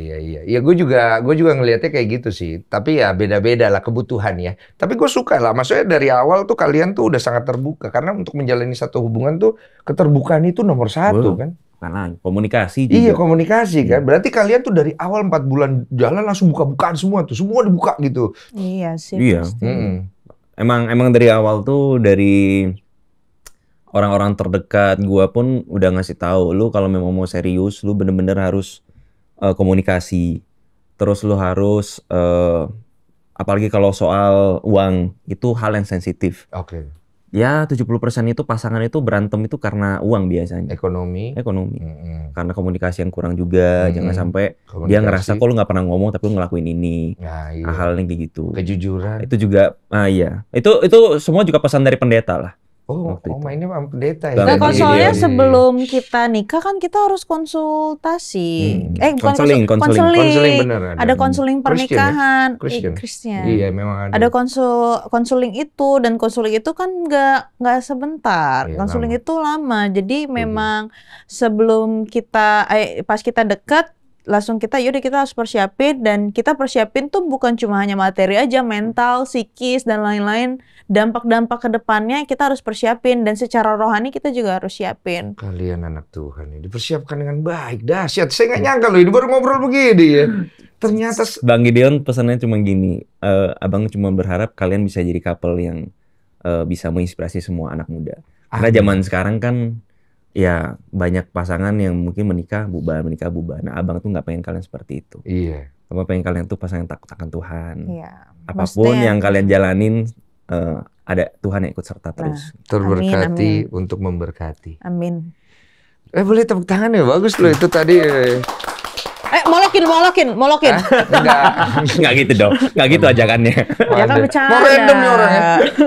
Ya gue juga ngelihatnya kayak gitu sih. Tapi ya beda-beda lah kebutuhan ya. Tapi gue suka lah. Maksudnya dari awal tuh kalian tuh udah sangat terbuka. Karena untuk menjalani satu hubungan tuh keterbukaan itu nomor satu kan. Karena komunikasi juga. Iya komunikasi kan. Berarti kalian tuh dari awal 4 bulan jalan langsung buka-bukaan semua tuh. Semua dibuka gitu. Iya sih. Iya. Emang dari awal tuh dari orang-orang terdekat gua pun udah ngasih tahu, lu kalau memang mau serius, lu bener-bener harus komunikasi. Terus lu harus apalagi kalau soal uang, itu hal yang sensitif. Oke. Ya 70% itu pasangan itu berantem itu karena uang biasanya. Ekonomi. Karena komunikasi yang kurang juga, jangan sampai dia ngerasa kok lu nggak pernah ngomong tapi lu ngelakuin ini. Nah, iya. Hal yang kayak gitu. Kejujuran. Itu juga, iya. Itu semua juga pesan dari pendeta lah. Mainnya sama pendeta ya. Nah, soalnya sebelum kita nikah kan kita harus konsultasi. Konseling beneran. Ada konseling pernikahan. Kristen. Iya, memang ada. Ada konseling itu, dan konseling itu kan nggak sebentar. Konseling itu lama. Jadi memang sebelum kita pas kita dekat langsung yaudah kita harus persiapin, dan kita persiapin tuh bukan cuma hanya materi aja, mental, psikis dan lain-lain. Dampak-dampak ke depannya kita harus persiapin, dan secara rohani kita juga harus siapin. Kalian anak Tuhan ini dipersiapkan dengan baik. Dahsyat. Saya nggak nyangka loh ini baru ngobrol begini ya. Ternyata Bang Gideon pesannya cuma gini, abang cuma berharap kalian bisa jadi couple yang bisa menginspirasi semua anak muda. Karena zaman sekarang kan ya banyak pasangan yang mungkin menikah bubar. Nah, abang tuh nggak pengen kalian seperti itu. Iya. Abang pengen kalian tuh pasangan takut akan Tuhan. Iya. Apapun yang kalian jalanin, ada Tuhan yang ikut serta terus. Terberkati untuk memberkati. Amin. Boleh tepuk tangan ya, bagus loh itu tadi. Molokin. Nggak gitu dong, nggak gitu ajakannya. Ya kan bercanda. Mau random nih orangnya.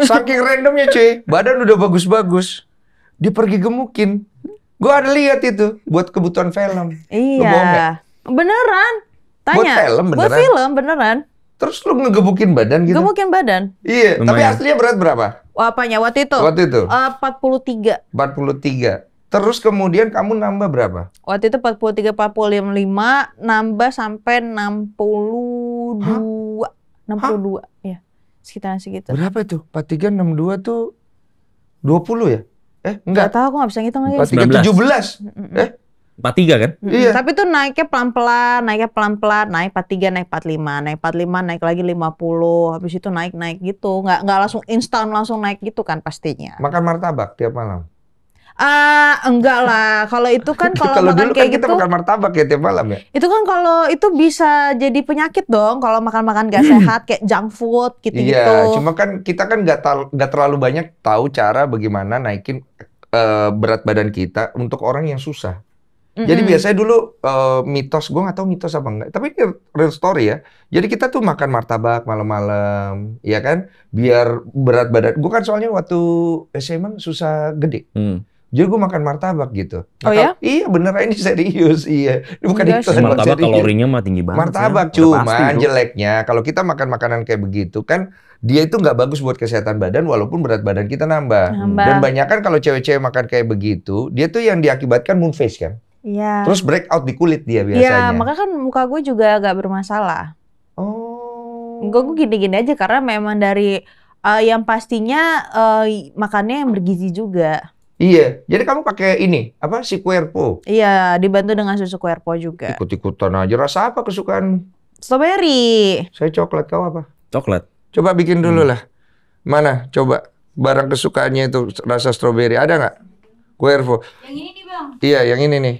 Saking randomnya cuy, badan udah bagus-bagus. Dia pergi gemukin. Gue ada lihat itu buat kebutuhan film. Iya. Beneran. Tanya. Buat film beneran. Buat film beneran. Terus lu ngegebukin badan gitu? Gebukin badan. Iya, lumayan. tapi aslinya berat berapa? Apanya waktu itu? 43. 43. Terus kemudian kamu nambah berapa? Waktu itu 43, 45, nambah sampai 62. 62, ya. Sekitaran segitu. Berapa itu? 43, 62 tuh 20 ya? Enggak. Gak tahu, aku gak bisa ngitung lagi. 43, 17. 43 kan? Iya. Tapi tuh naiknya pelan-pelan, naik 43, naik 45, naik 45, naik lagi 50, habis itu naik gitu. Nggak langsung instan langsung naik gitu kan pastinya. Makan martabak tiap malam? Enggak lah. Kalau itu kan kalau makan dulu kayak kan kita gitu, makan martabak ya tiap malam ya? itu kan kalau itu bisa jadi penyakit dong. Kalau makan-makan gak sehat kayak junk food gitu-gitu. Iya, cuma kan kita kan nggak terlalu banyak tahu cara bagaimana naikin berat badan kita untuk orang yang susah. Jadi biasanya dulu mitos, gue nggak tahu mitos apa enggak, tapi ini real story ya. Jadi kita tuh makan martabak malam-malam, ya kan? Biar berat badan. Gue kan soalnya waktu SMA susah gede. Jadi gue makan martabak gitu. Ya? Iya beneran ini serius, iya. Ini bukan Enggak iklan. Martabak kalorinya mah tinggi banget. Martabak ya. cuma jeleknya kalau kita makan makanan kayak begitu kan dia itu nggak bagus buat kesehatan badan walaupun berat badan kita nambah. Dan banyak kan kalau cewek-cewek makan kayak begitu, dia tuh yang diakibatkan moon face kan. Iya. Terus breakout di kulit dia Iya, biasanya. makanya kan muka gue juga agak bermasalah. Gue gini-gini aja karena memang dari yang pastinya makannya yang bergizi juga. Iya, jadi kamu pakai ini apa si Cuervo? Iya, dibantu dengan susu Cuervo juga. Ikut-ikutan aja. Rasa apa kesukaan? Strawberry. Saya coklat, kau apa? Coklat. Coba bikin dulu lah. Mana? Coba barang kesukaannya itu rasa strawberry ada nggak? Cuervo. Yang ini nih bang. Iya, yang ini nih.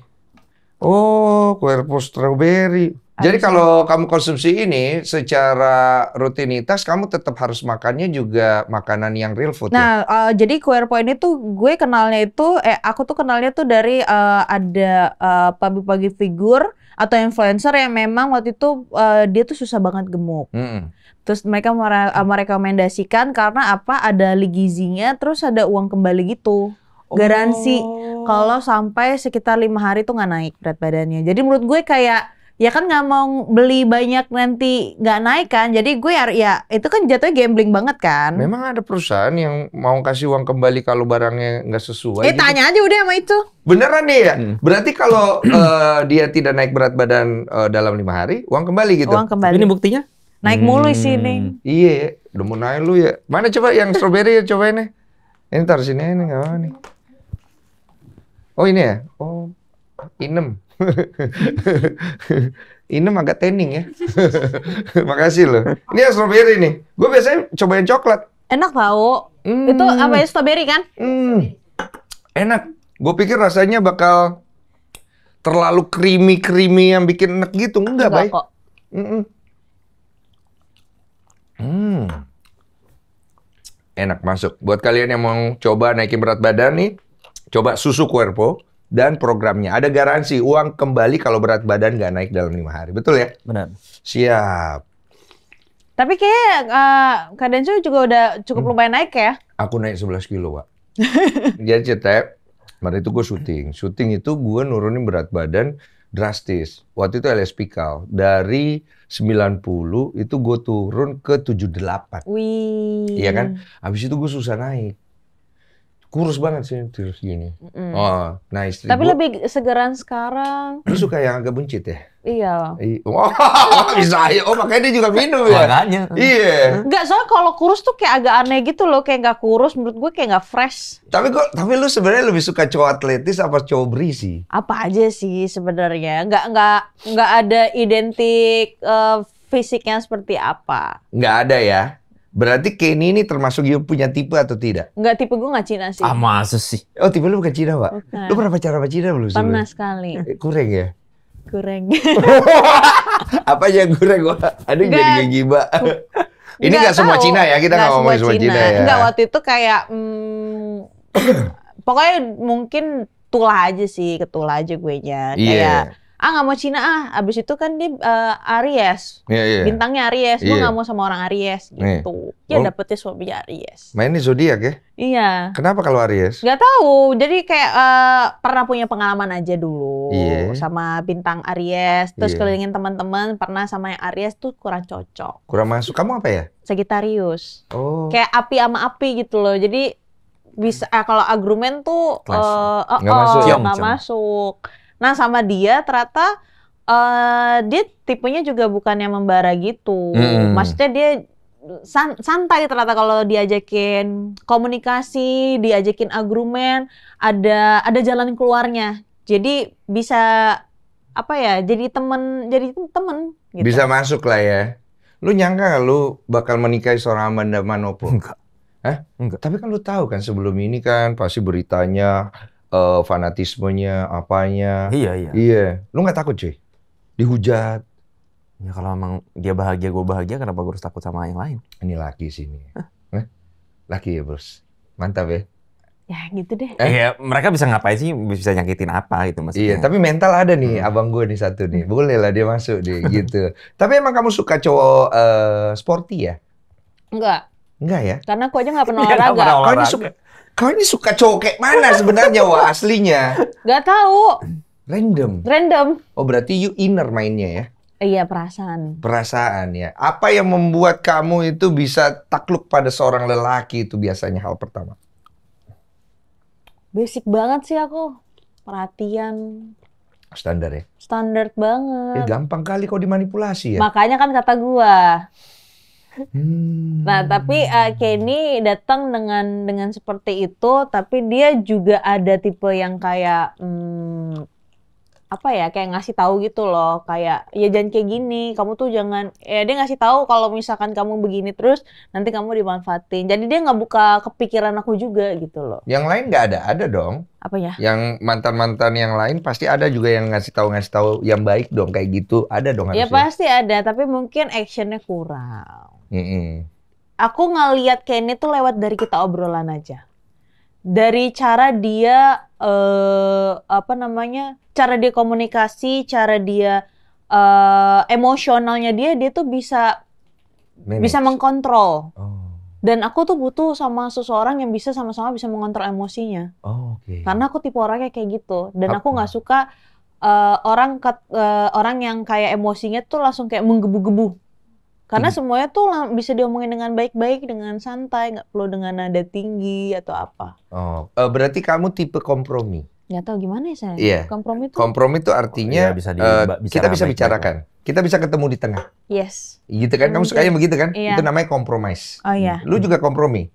Oh, Cuervo strawberry. Jadi kalau kamu konsumsi ini secara rutinitas, kamu tetap harus makannya juga makanan yang real food ya? Nah, jadi Cuerpo ini tuh gue kenalnya itu, aku tuh kenalnya tuh dari ada public figure atau influencer yang memang waktu itu dia tuh susah banget gemuk. Terus mereka merekomendasikan karena apa? Ada gizinya, terus ada uang kembali gitu. Garansi kalau sampai sekitar 5 hari tuh nggak naik berat badannya. Jadi menurut gue kayak ya kan nggak mau beli banyak nanti nggak naik kan. Jadi gue ya itu kan jatuhnya gambling banget kan. Memang ada perusahaan yang mau kasih uang kembali kalau barangnya nggak sesuai gitu? Tanya aja udah sama itu. Beneran nih ya? Berarti kalau dia tidak naik berat badan dalam 5 hari, uang kembali gitu? Uang kembali. Ini buktinya? Naik mulu sih nih. Iya, udah mau naik lu ya. Mana coba yang strawberry ya, cobain nih. Ini taruh sini aja nih, nggak apa nih. Oh ini ya? Oh, inem. Inem agak tanning ya. Makasih loh. Ini yang strawberry nih. Gue biasanya cobain coklat. Enak tau. Itu apa ya, strawberry kan? Enak. Gue pikir rasanya bakal terlalu creamy yang bikin enak gitu. Enggak, Bay. Kok. Enak, masuk. Buat kalian yang mau coba naikin berat badan nih, coba susu Cuerpo dan programnya. Ada garansi uang kembali kalau berat badan nggak naik dalam 5 hari. Betul ya? Benar. Siap. Tapi kayak Kak Densu juga udah cukup lumayan naik ya? Aku naik 11 kilo, Pak. Jadi cetek, kemarin itu gue syuting. Syuting itu gue nurunin berat badan drastis. Waktu itu LSPikal. Dari 90 itu gue turun ke 78. Wih. Iya kan? Habis itu gue susah naik. Kurus banget sih terus gini. Oh, nah istri Tapi gua, lebih segeran sekarang. lu suka yang agak buncit ya? Iya. Oh, bisa aja. Oh, makanya dia juga minum ya? Makanya. Iya. Enggak, soalnya kalau kurus tuh kayak agak aneh gitu loh. Kayak nggak kurus, menurut gue kayak nggak fresh. Tapi lu sebenarnya lebih suka cowok atletis apa cowok berisi? Apa aja sih sebenarnya. Nggak ada identik fisiknya seperti apa. Nggak ada ya? Berarti Kenny ini termasuk yang punya tipe atau tidak? Nggak, tipe gue nggak Cina sih. Masa sih? Oh, tipe lu bukan Cina, Pak? Bukan. Lu pernah pacaran sama Cina belum? Pernah sekali. Kurang ya? Kurang. Apa aja kurang? Aduh, jadi giba. Ini nggak semua Cina ya? Kita nggak ngomongin semua Cina ya? Nggak, waktu itu kayak pokoknya mungkin tulah aja sih, ketulah aja gue nya. Kayak nggak mau Cina abis itu kan dia Aries, bintangnya Aries, gue nggak mau sama orang Aries gitu. Ya dapetnya suaminya Aries. Mainnya zodiak ya? Iya. Kenapa kalau Aries? Nggak tahu, jadi kayak pernah punya pengalaman aja dulu sama bintang Aries, terus kelilingin teman-teman pernah sama yang Aries tuh kurang cocok. Kurang masuk. Kamu apa ya? Sagittarius. Oh. Kayak api sama api gitu loh, jadi bisa kalau argumen tuh nggak masuk. Nah sama dia ternyata dia tipenya juga bukan yang membara gitu. Maksudnya dia santai ternyata kalau diajakin komunikasi, diajakin argumen, ada jalan keluarnya. Jadi bisa apa ya? Jadi temen gitu. Bisa masuk lah ya. Lu nyangka gak lu bakal menikahi seorang Amanda Manopo? Enggak. Hah? Enggak. Tapi kan lu tahu kan sebelum ini kan pasti beritanya fanatismenya, apanya. Iya. Lu nggak takut cuy? Dihujat. Ya kalau emang dia bahagia, gue bahagia, kenapa gue harus takut sama yang lain? Ini laki sini. Laki ya bos. Mantap ya? Ya gitu deh. Ya mereka bisa ngapain sih? Bisa nyakitin apa gitu maksudnya? Iya, tapi mental ada nih abang gue nih satu nih. Boleh lah dia masuk deh gitu. Tapi emang kamu suka cowok sporty ya? Enggak. Enggak ya? Karena aku aja nggak pernah olahraga. Kau ini suka cowok kayak mana sebenarnya wah aslinya? Gak tahu. Random. Oh berarti you inner mainnya ya? Iya, perasaan. Perasaan ya. Apa yang membuat kamu itu bisa takluk pada seorang lelaki itu biasanya hal pertama? Basic banget sih aku. Perhatian. Standar ya? Standar banget. Gampang kali kau dimanipulasi ya? Makanya kan kata gua. Nah, tapi Kenny datang dengan seperti itu, tapi dia juga ada tipe yang kayak apa ya, kayak ngasih tahu gitu loh, kayak ya jangan kayak gini, kamu tuh jangan, ya dia ngasih tahu kalau misalkan kamu begini terus nanti kamu dimanfaatin. Jadi dia nggak buka kepikiran aku juga gitu loh. Yang lain nggak ada dong. Apa ya? Yang mantan-mantan yang lain pasti ada juga yang ngasih tahu yang baik dong kayak gitu. Ada dong Ya harusnya. pasti ada, tapi mungkin actionnya kurang. Aku ngeliat Kenny tuh lewat dari kita obrolan aja. Dari cara dia cara dia komunikasi, cara dia emosionalnya dia tuh bisa mengkontrol. Dan aku tuh butuh sama seseorang yang bisa sama-sama bisa mengontrol emosinya. Karena aku tipe orangnya kayak gitu. Dan aku nggak suka orang yang kayak emosinya tuh langsung kayak menggebu-gebu. Karena semuanya tuh bisa diomongin dengan baik-baik, dengan santai, nggak perlu dengan nada tinggi atau apa. Berarti kamu tipe kompromi? Nggak tahu gimana ya saya. Iya. Kompromi itu artinya kita bisa bicarakan. Kita bisa ketemu di tengah. Yes. Gitu kan? Kamu sukanya begitu kan? Iya. Itu namanya compromise. Oh iya. Lu juga kompromi?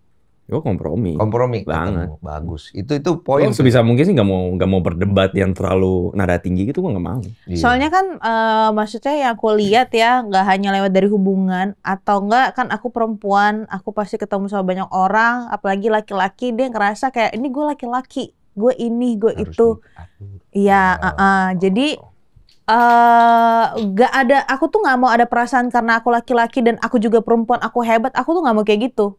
Gue kompromi. Kompromi banget. Bagus. Itu poin. Sebisa mungkin sih nggak mau berdebat yang terlalu nada tinggi gitu, gue nggak mau. Soalnya kan maksudnya yang aku lihat ya, nggak hanya lewat dari hubungan atau enggak kan aku perempuan, aku pasti ketemu sama banyak orang, apalagi laki-laki, dia ngerasa kayak ini gue laki-laki, gue ini, gue itu. Iya, jadi nggak ada, aku tuh nggak mau ada perasaan karena aku laki-laki dan aku juga perempuan, aku hebat, aku tuh nggak mau kayak gitu.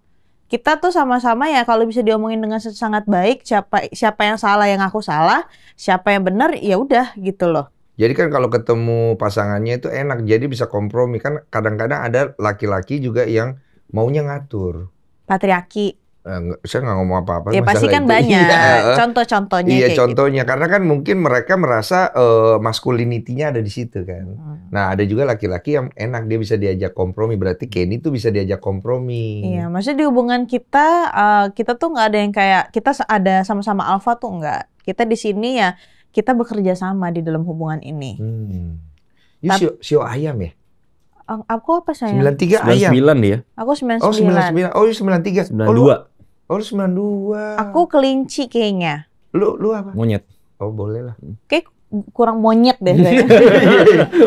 Kita tuh sama-sama ya kalau bisa diomongin dengan sangat baik, siapa yang salah yang aku salah, siapa yang benar ya udah gitu loh. Jadi kan kalau ketemu pasangannya itu enak, jadi bisa kompromi. Kan kadang-kadang ada laki-laki juga yang maunya ngatur. Patriarki. Saya nggak ngomong apa-apa. Ya pasti kan itu. Banyak contoh-contohnya. Iya, kayak contohnya. Gitu. Karena kan mungkin mereka merasa masculinity-nya ada di situ kan. Nah, ada juga laki-laki yang enak, dia bisa diajak kompromi. Berarti Kenny tuh bisa diajak kompromi. Iya, maksudnya di hubungan kita, kita tuh nggak ada yang kayak, kita ada sama-sama alpha tuh nggak. Kita di sini ya, kita bekerja sama di dalam hubungan ini. Sio ayam ya? Aku apa saya? 93 ayam. 99 dia. Aku 99. Oh, 99. Oh, 93. 92. Oh, lu 92. Aku kelinci kayaknya. Lu apa? Monyet. Oh, boleh lah. Kayak kurang monyet deh saya.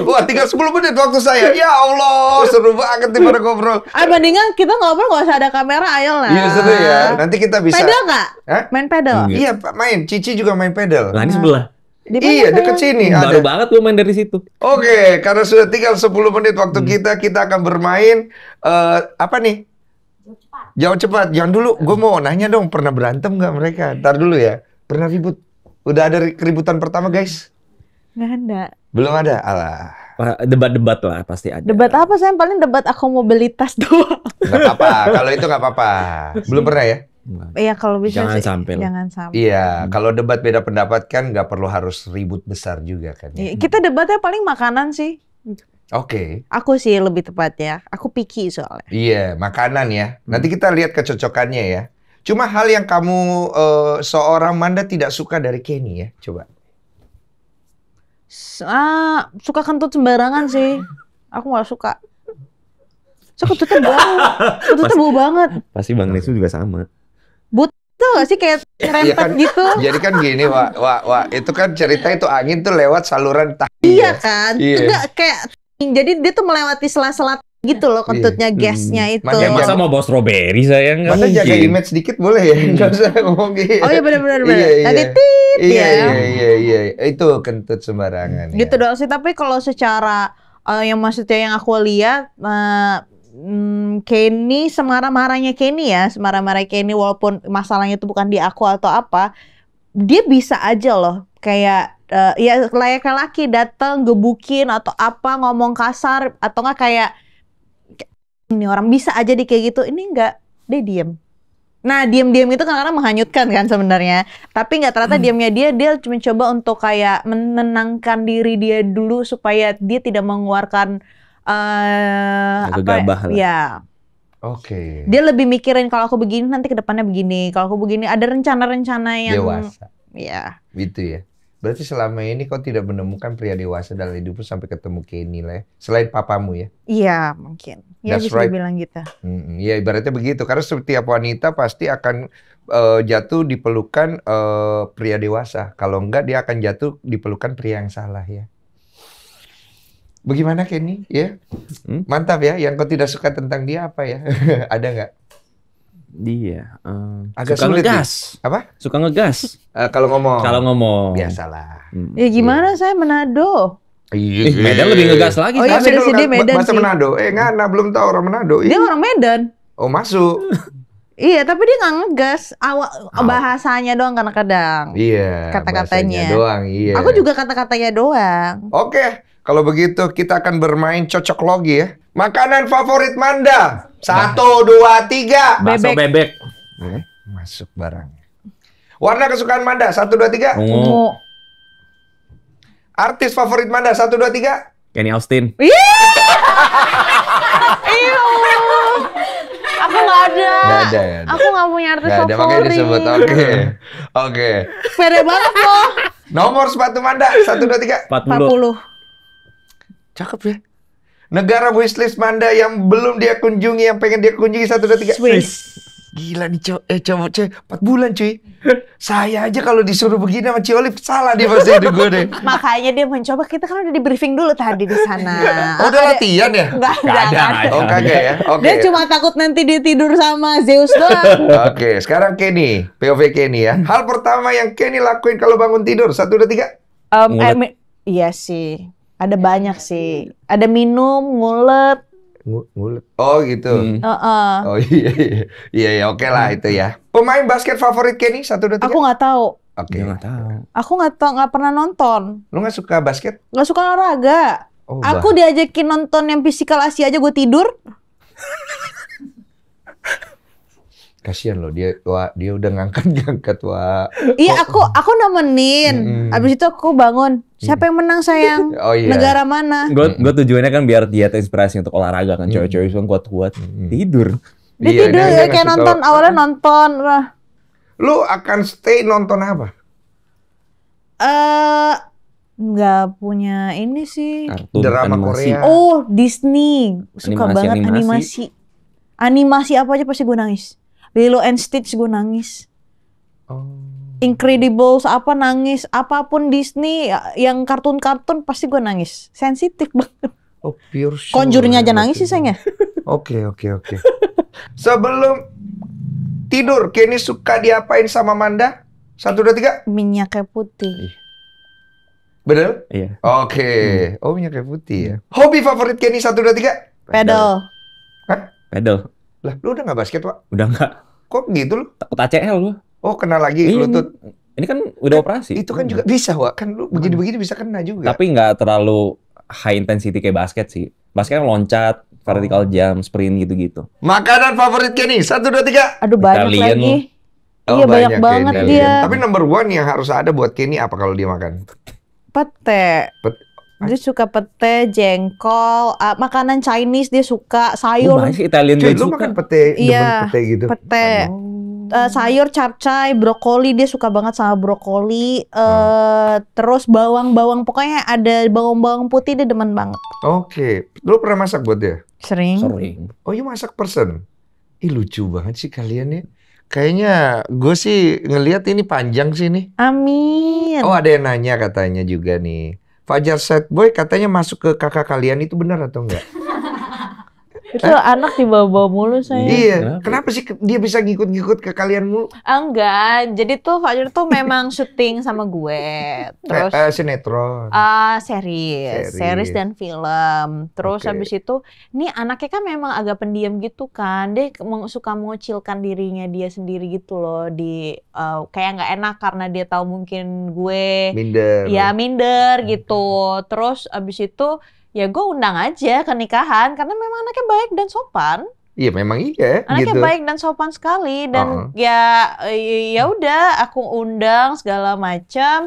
Wah, tinggal 10 menit waktu saya. Ya Allah, seru banget nih pada ngobrol. Mendingan kita ngobrol nggak usah ada kamera, ayolah. Iya, seru ya. Nanti kita bisa. Pedal nggak? Main pedal? Iya, main. Cici juga main pedal. Lah, ini sebelah. Iya, dekat sini. Baru banget gue main dari situ. Oke, karena sudah tinggal 10 menit waktu kita akan bermain. Apa nih? Jawab cepat. Jangan dulu. Gue mau nanya dong, pernah berantem nggak mereka? Ntar dulu ya. Pernah ribut? Udah ada keributan pertama, guys? Nggak ada. Belum ada? Alah. Debat-debat lah pasti ada. Debat apa? Saya paling debat aku mobilitas doang. Nggak apa-apa. Kalau itu nggak apa-apa. Belum pernah ya? Iya, kalau bisa jangan sih. Sampai jangan sampai. Iya, kalau debat beda pendapat kan nggak perlu harus ribut besar juga kan. Ya? Kita debatnya paling makanan sih. Oke. Aku sih lebih tepatnya. Aku picky soalnya. Iya, makanan ya. Nanti kita lihat kecocokannya ya. Cuma hal yang kamu seorang Manda tidak suka dari Kenny ya, coba. Suka kentut sembarangan sih. Aku nggak suka. So kentutnya bau. Kentutnya bau banget. Pasti Bang Nesu juga sama. Tuh gak sih kayak rempet kan, gitu. Jadi kan gini, Wak, itu kan cerita itu angin tuh lewat saluran tahi. Iya kan? Iya. Enggak kayak, jadi dia tuh melewati sela-sela gitu loh kentutnya, gasnya itu. Makanya masa mau bawa strawberry saya nggak mungkin. Jaga image sedikit boleh ya? Nggak usah ngomong gitu. Oh iya benar-benar. Iya. Tadi tip iya, ya. Iya. Itu kentut sembarangan. Gitu ya. doang sih, tapi kalau secara yang maksudnya yang aku lihat, Kenny, semarah-marahnya Kenny ya, semarah-marah Kenny walaupun masalahnya itu bukan di aku atau apa, dia bisa aja loh kayak ya layaknya laki datang gebukin atau apa, ngomong kasar atau nggak kayak ini orang bisa aja di kayak gitu. Ini enggak, dia diem. Nah diem-diem itu kadang-kadang menghanyutkan kan sebenarnya, tapi nggak, ternyata diemnya dia cuma coba untuk kayak menenangkan diri dia dulu supaya dia tidak mengeluarkan gegabah lah. Ya. Oke. Dia lebih mikirin kalau aku begini nanti ke depannya begini. Kalau aku begini ada rencana-rencana yang dewasa. Ya. Gitu ya. Berarti selama ini kau tidak menemukan pria dewasa dalam hidupmu sampai ketemu Kenny lah ya. Selain papamu ya. Iya, mungkin. Ya That's bisa right. dibilang gitu. Ya ibaratnya begitu. Karena setiap wanita pasti akan jatuh di pelukan pria dewasa. Kalau enggak dia akan jatuh di pelukan pria yang salah ya. Bagaimana Kenny? Ya, mantap ya. Yang kau tidak suka tentang dia apa ya? Ada nggak? Dia Agak suka sulit ngegas. Apa? Suka ngegas. Kalau ngomong. Kalau ngomong. Biasalah. Ya gimana saya Manado. Medan lebih ngegas lagi. Oh iya, Kasih beda dulu sih, dia Medan bahasa sih. Manado. Ngana belum tahu orang Manado. Dia orang Medan. Oh masuk. Iya, tapi dia nggak ngegas. Bahasanya doang kadang-kadang. Iya. Kata-katanya bahasanya doang. Iya. Aku juga kata-katanya doang. Oke, kalau begitu kita akan bermain cocok logi ya. Makanan favorit Manda. 1, 2, 3. Bakso bebek. Masuk barangnya. Warna kesukaan Manda. 1, 2, 3. Ungu. Artis favorit Manda. 1, 2, 3. Kenny Austin. Aku nggak ada. Nggak ada ya. Aku nggak punya artis Nggak ada, makanya favorit. disebut. Oke. Pede banget loh. Nomor sepatu Manda. 1, 2, 3. 40. 40. Cakep ya. Negara wishlist Manda yang belum dia kunjungi, yang pengen dia kunjungi. 1, 2, 3. Swiss. Gila nih cowok 4 bulan cuy. Saya aja kalau disuruh begini sama Ci Olive salah dia pasti hidup gue deh. Makanya dia mencoba. Kita kan udah di briefing dulu tadi di sana. Oh, udah latihan ya? Enggak ada. Oh kagak ya? Oke. Dia cuma takut nanti dia tidur sama Zeus doang. Oke, sekarang Kenny, POV Kenny ya. Hal pertama yang Kenny lakuin kalau bangun tidur, 1, 2, 3. Iya sih. Ada banyak sih. Ada minum, ngulet. Ngulet. Oh gitu. Oh iya, oke lah itu ya. Pemain basket favorit Kenny, 1, 2, 3. Aku nggak tahu. Oke. Dia nggak tahu. Aku nggak pernah nonton. Lu nggak suka basket? Nggak suka olahraga. Oh, Aku diajakin nonton yang physical Asia aja gue tidur. Kasian loh dia udah ngangkat wah. Iya, aku nemenin. Abis itu aku bangun. Siapa yang menang sayang? Oh iya. Negara mana? Gue tujuannya kan biar dia terinspirasi untuk olahraga kan. Cewek-cewek kan kuat-kuat. Tidur. Dia Iya, tidur dia ya nggak kayak suka- nonton. Awalnya nonton. Lu akan stay nonton apa? Nggak punya ini sih. Kartun, Drama animasi. Korea. Oh, Disney. Suka Animasi, banget animasi. Animasi apa aja pasti gue nangis. Lilo and Stitch gue nangis. Oh. Incredibles apa nangis. Apapun Disney yang kartun-kartun pasti gue nangis. Sensitif banget. Oh, pure show. Conjure-nya aja nangis sih sayangnya. Oke. Sebelum tidur, Kenny suka diapain sama Manda? 1, 2, 3. Minyaknya putih. Bener? Iya. Oke. Oh, minyak kayu putih ya. Hobi favorit Kenny 1, 2, 3. Pedal. Hah? Pedal. Lah, lu udah gak basket, Pak? Udah nggak. Kok gitu lu? Takut ACL lu. Oh, kena lagi Iya, lutut. Ini kan udah operasi. Itu kan juga bisa, Wak. Kan lu begini-begini bisa kena juga. Tapi nggak terlalu high intensity kayak basket sih. Basket kan loncat, vertical jump, sprint gitu-gitu. Makanan favorit Kenny 1, 2, 3. Aduh banyak Italian lagi. lu. Iya banyak banget Kenny. dia. Tapi number one yang harus ada buat Kenny apa kalau dia makan? Pete. Dia suka pete, jengkol, makanan Chinese dia suka, sayur. Banyak sih Italian Cuy, juga lu suka. makan pete, Iya, demen pete gitu? pete. Sayur, capcay, brokoli dia suka banget sama brokoli. Terus bawang-bawang, pokoknya ada bawang-bawang putih dia demen banget. Oke. Lu pernah masak buat dia? Sering. Oh, you masak person? Ih, lucu banget sih kalian ya. Kayaknya gue sih ngelihat ini panjang sih nih. Amin. Oh, ada yang nanya katanya juga nih. Fajar Sad Boy katanya masuk ke kakak kalian, itu benar atau enggak? Itu anak dibawa-bawa mulu saya. Iya. Kenapa sih dia bisa ngikut-ngikut ke kalian mulu? Enggak, jadi tuh Fajar tuh memang syuting sama gue. Terus Sinetron. series dan film. Terus Oke. habis itu, nih anaknya kan memang agak pendiam gitu kan. Dia suka mengucilkan dirinya dia sendiri gitu loh. Kayak nggak enak karena dia tahu mungkin gue Minder. ya minder gitu. Terus habis itu ya gue undang aja ke nikahan karena memang anaknya baik dan sopan. Iya, memang iya Anaknya gitu. baik dan sopan sekali dan ya udah aku undang segala macam.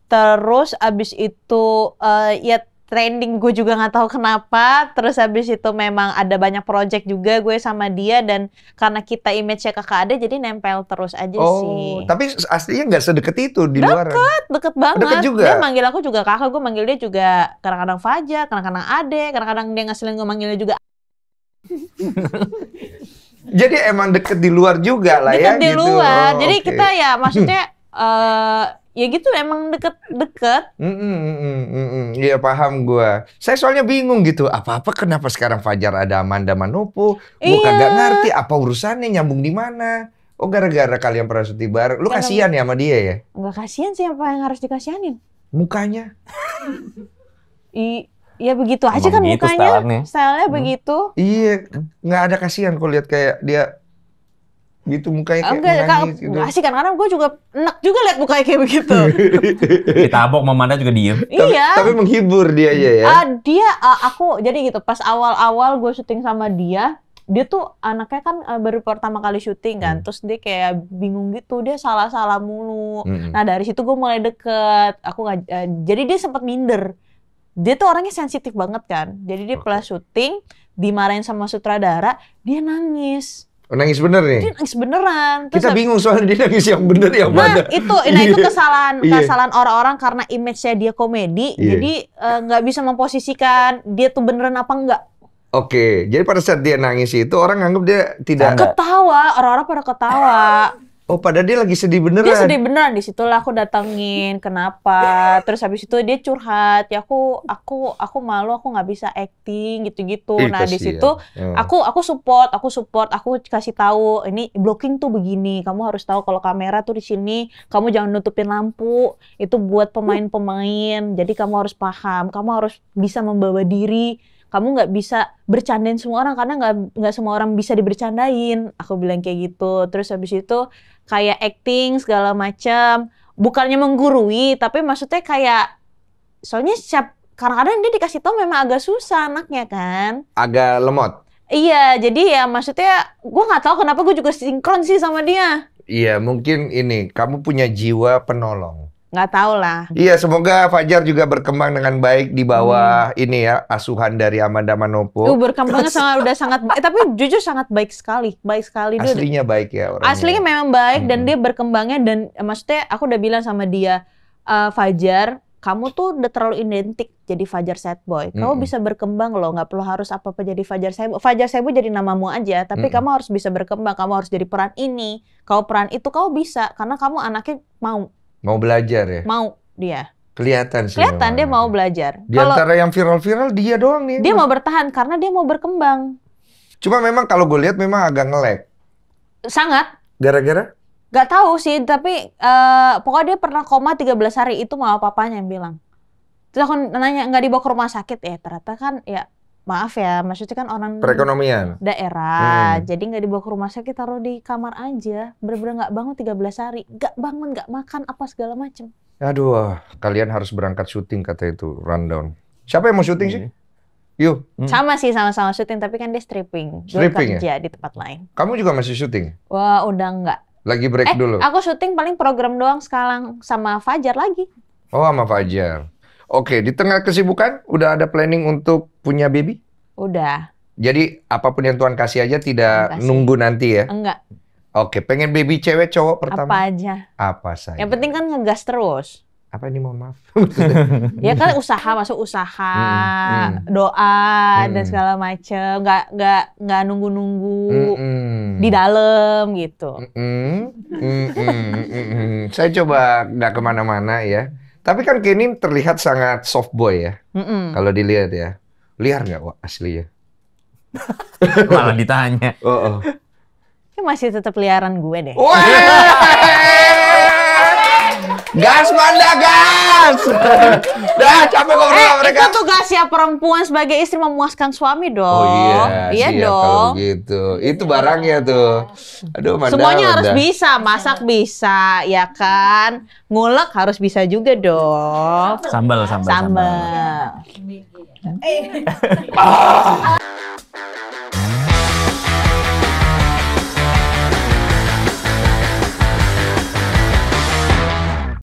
Terus abis itu ya trending, gue juga nggak tahu kenapa. Terus habis itu memang ada banyak project juga gue sama dia, dan karena kita image-nya kakak adik jadi nempel terus aja sih. Tapi aslinya nggak sedekat itu di luar. Deket banget. Deket juga. Dia manggil aku juga kakak, gue manggil dia juga kadang-kadang Fajar, kadang-kadang Ade, kadang-kadang dia ngeselin gue manggilnya juga. Jadi emang deket di luar juga lah ya. Deket di gitu. luar. Jadi Oke. kita ya maksudnya ya gitu emang deket-deket. Iya paham gua. Saya soalnya bingung gitu. Apa-apa kenapa sekarang Fajar ada Amanda Manopo? Gua kagak ngerti apa urusannya, nyambung di mana. Oh gara-gara kalian pernah syuting bareng. Lu kasihan ya sama dia ya? Enggak kasihan sih, apa yang harus dikasihanin? Mukanya. Ya begitu aja Emang kan begitu mukanya. Stylenya begitu. Iya, nggak ada kasihan kok lihat kayak dia gitu mukanya kayak menangis gitu. Enggak sih, kadang-kadang gue juga enak juga lihat mukanya kayak begitu. Ditabok sama Amanda juga diem. Iya. Tapi menghibur dia aja ya. Aku jadi gitu, pas awal-awal gue syuting sama dia tuh anaknya kan baru pertama kali syuting kan, terus dia kayak bingung gitu, dia salah-salah mulu. Nah dari situ gue mulai deket. Jadi dia sempat minder. Dia tuh orangnya sensitif banget kan, jadi dia pas syuting dimarahin sama sutradara, dia nangis. Oh, nangis bener nih? Dia nangis beneran. Terus kita bingung soalnya dia nangis yang bener yang mana. Itu kesalahan orang-orang karena image-nya dia komedi, jadi nggak bisa memposisikan dia tuh beneran apa enggak. Oke, jadi pada saat dia nangis itu orang nganggap dia tidak ketawa, orang-orang pada ketawa. Oh, padahal dia lagi sedih beneran. Dia sedih beneran, di situlah aku datengin, kenapa? Terus habis itu dia curhat, ya aku malu, aku nggak bisa acting gitu-gitu. Nah di situ aku support, aku kasih tahu ini blocking tuh begini, kamu harus tahu kalau kamera tuh di sini, kamu jangan nutupin lampu, itu buat pemain-pemain. Jadi kamu harus paham, kamu harus bisa membawa diri. Kamu nggak bisa bercandain semua orang karena nggak semua orang bisa dibercandain. Aku bilang kayak gitu. Terus habis itu kayak acting segala macam. Bukannya menggurui, tapi maksudnya kayak soalnya kadang-kadang dia dikasih tahu memang agak susah anaknya kan. Agak lemot. Iya, jadi ya maksudnya gue nggak tahu kenapa gue juga sinkron sih sama dia. Iya, mungkin ini kamu punya jiwa penolong. Nggak tahu lah. Iya, semoga Fajar juga berkembang dengan baik di bawah ini ya, asuhan dari Amanda Manopo. Berkembangnya udah sangat baik, tapi jujur sangat baik sekali. Aslinya baik ya orangnya. Aslinya memang baik dan dia berkembangnya, dan maksudnya aku udah bilang sama dia, Fajar, kamu tuh udah terlalu identik jadi Fajar Sad Boy. Kamu bisa berkembang loh, nggak perlu harus apa-apa jadi Fajar Sad Boy. Fajar Sad Boy jadi namamu aja, tapi kamu harus bisa berkembang, kamu harus jadi peran ini, kamu peran itu, kamu bisa, karena kamu anaknya Mau belajar ya? Mau dia. Kelihatan sih. Kelihatan dia mau belajar. Di antara yang viral-viral dia doang nih. Dia mau bertahan karena dia mau berkembang. Cuma memang kalau gue lihat memang agak nge-lag. Sangat. Gara-gara? Gak tahu sih, tapi pokoknya dia pernah koma 13 hari, itu mama papanya yang bilang. Terus aku nanya, nggak dibawa ke rumah sakit? Ternyata kan ya maaf ya, maksudnya kan orang perekonomian daerah, jadi nggak dibawa ke rumah sakit, taruh di kamar aja. Bener-bener nggak bangun 13 hari, nggak bangun, nggak makan, apa segala macem. Aduh, kalian harus berangkat syuting kata itu, rundown. Siapa yang mau syuting sih? Yuk. Sama sih, sama-sama syuting, tapi kan dia stripping. Gue kerja di tempat lain. Kamu juga masih syuting? Wah, udah nggak. Lagi break dulu? Aku syuting paling program doang sekarang sama Fajar lagi. Oh, sama Fajar. Oke, di tengah kesibukan, udah ada planning untuk punya baby? Udah. Jadi, apapun yang Tuhan kasih aja tidak nunggu nanti ya? Enggak. Oke, pengen baby cewek, cowok pertama? Apa aja. Apa saja. Yang penting kan ngegas terus. Apa ini, mohon maaf? Ya kan masuk usaha, doa, dan segala macem. Nggak nunggu-nunggu di dalam gitu. Saya coba nggak kemana-mana ya. Tapi kan Kenny terlihat sangat soft boy ya. Kalau dilihat ya. Liar nggak Wak, asli ya? Malah ditanya. Ini masih tetap liaran gue deh. Gas Manda, gas! Dah capek ngobrol sama mereka. Itu tugasnya perempuan sebagai istri memuaskan suami dong. Oh iya siap dong. Kalau gitu. Itu barangnya tuh. Aduh, Manda. Semuanya harus bisa, masak bisa, ya kan? Ngulek harus bisa juga dong. Sambal. Sambal.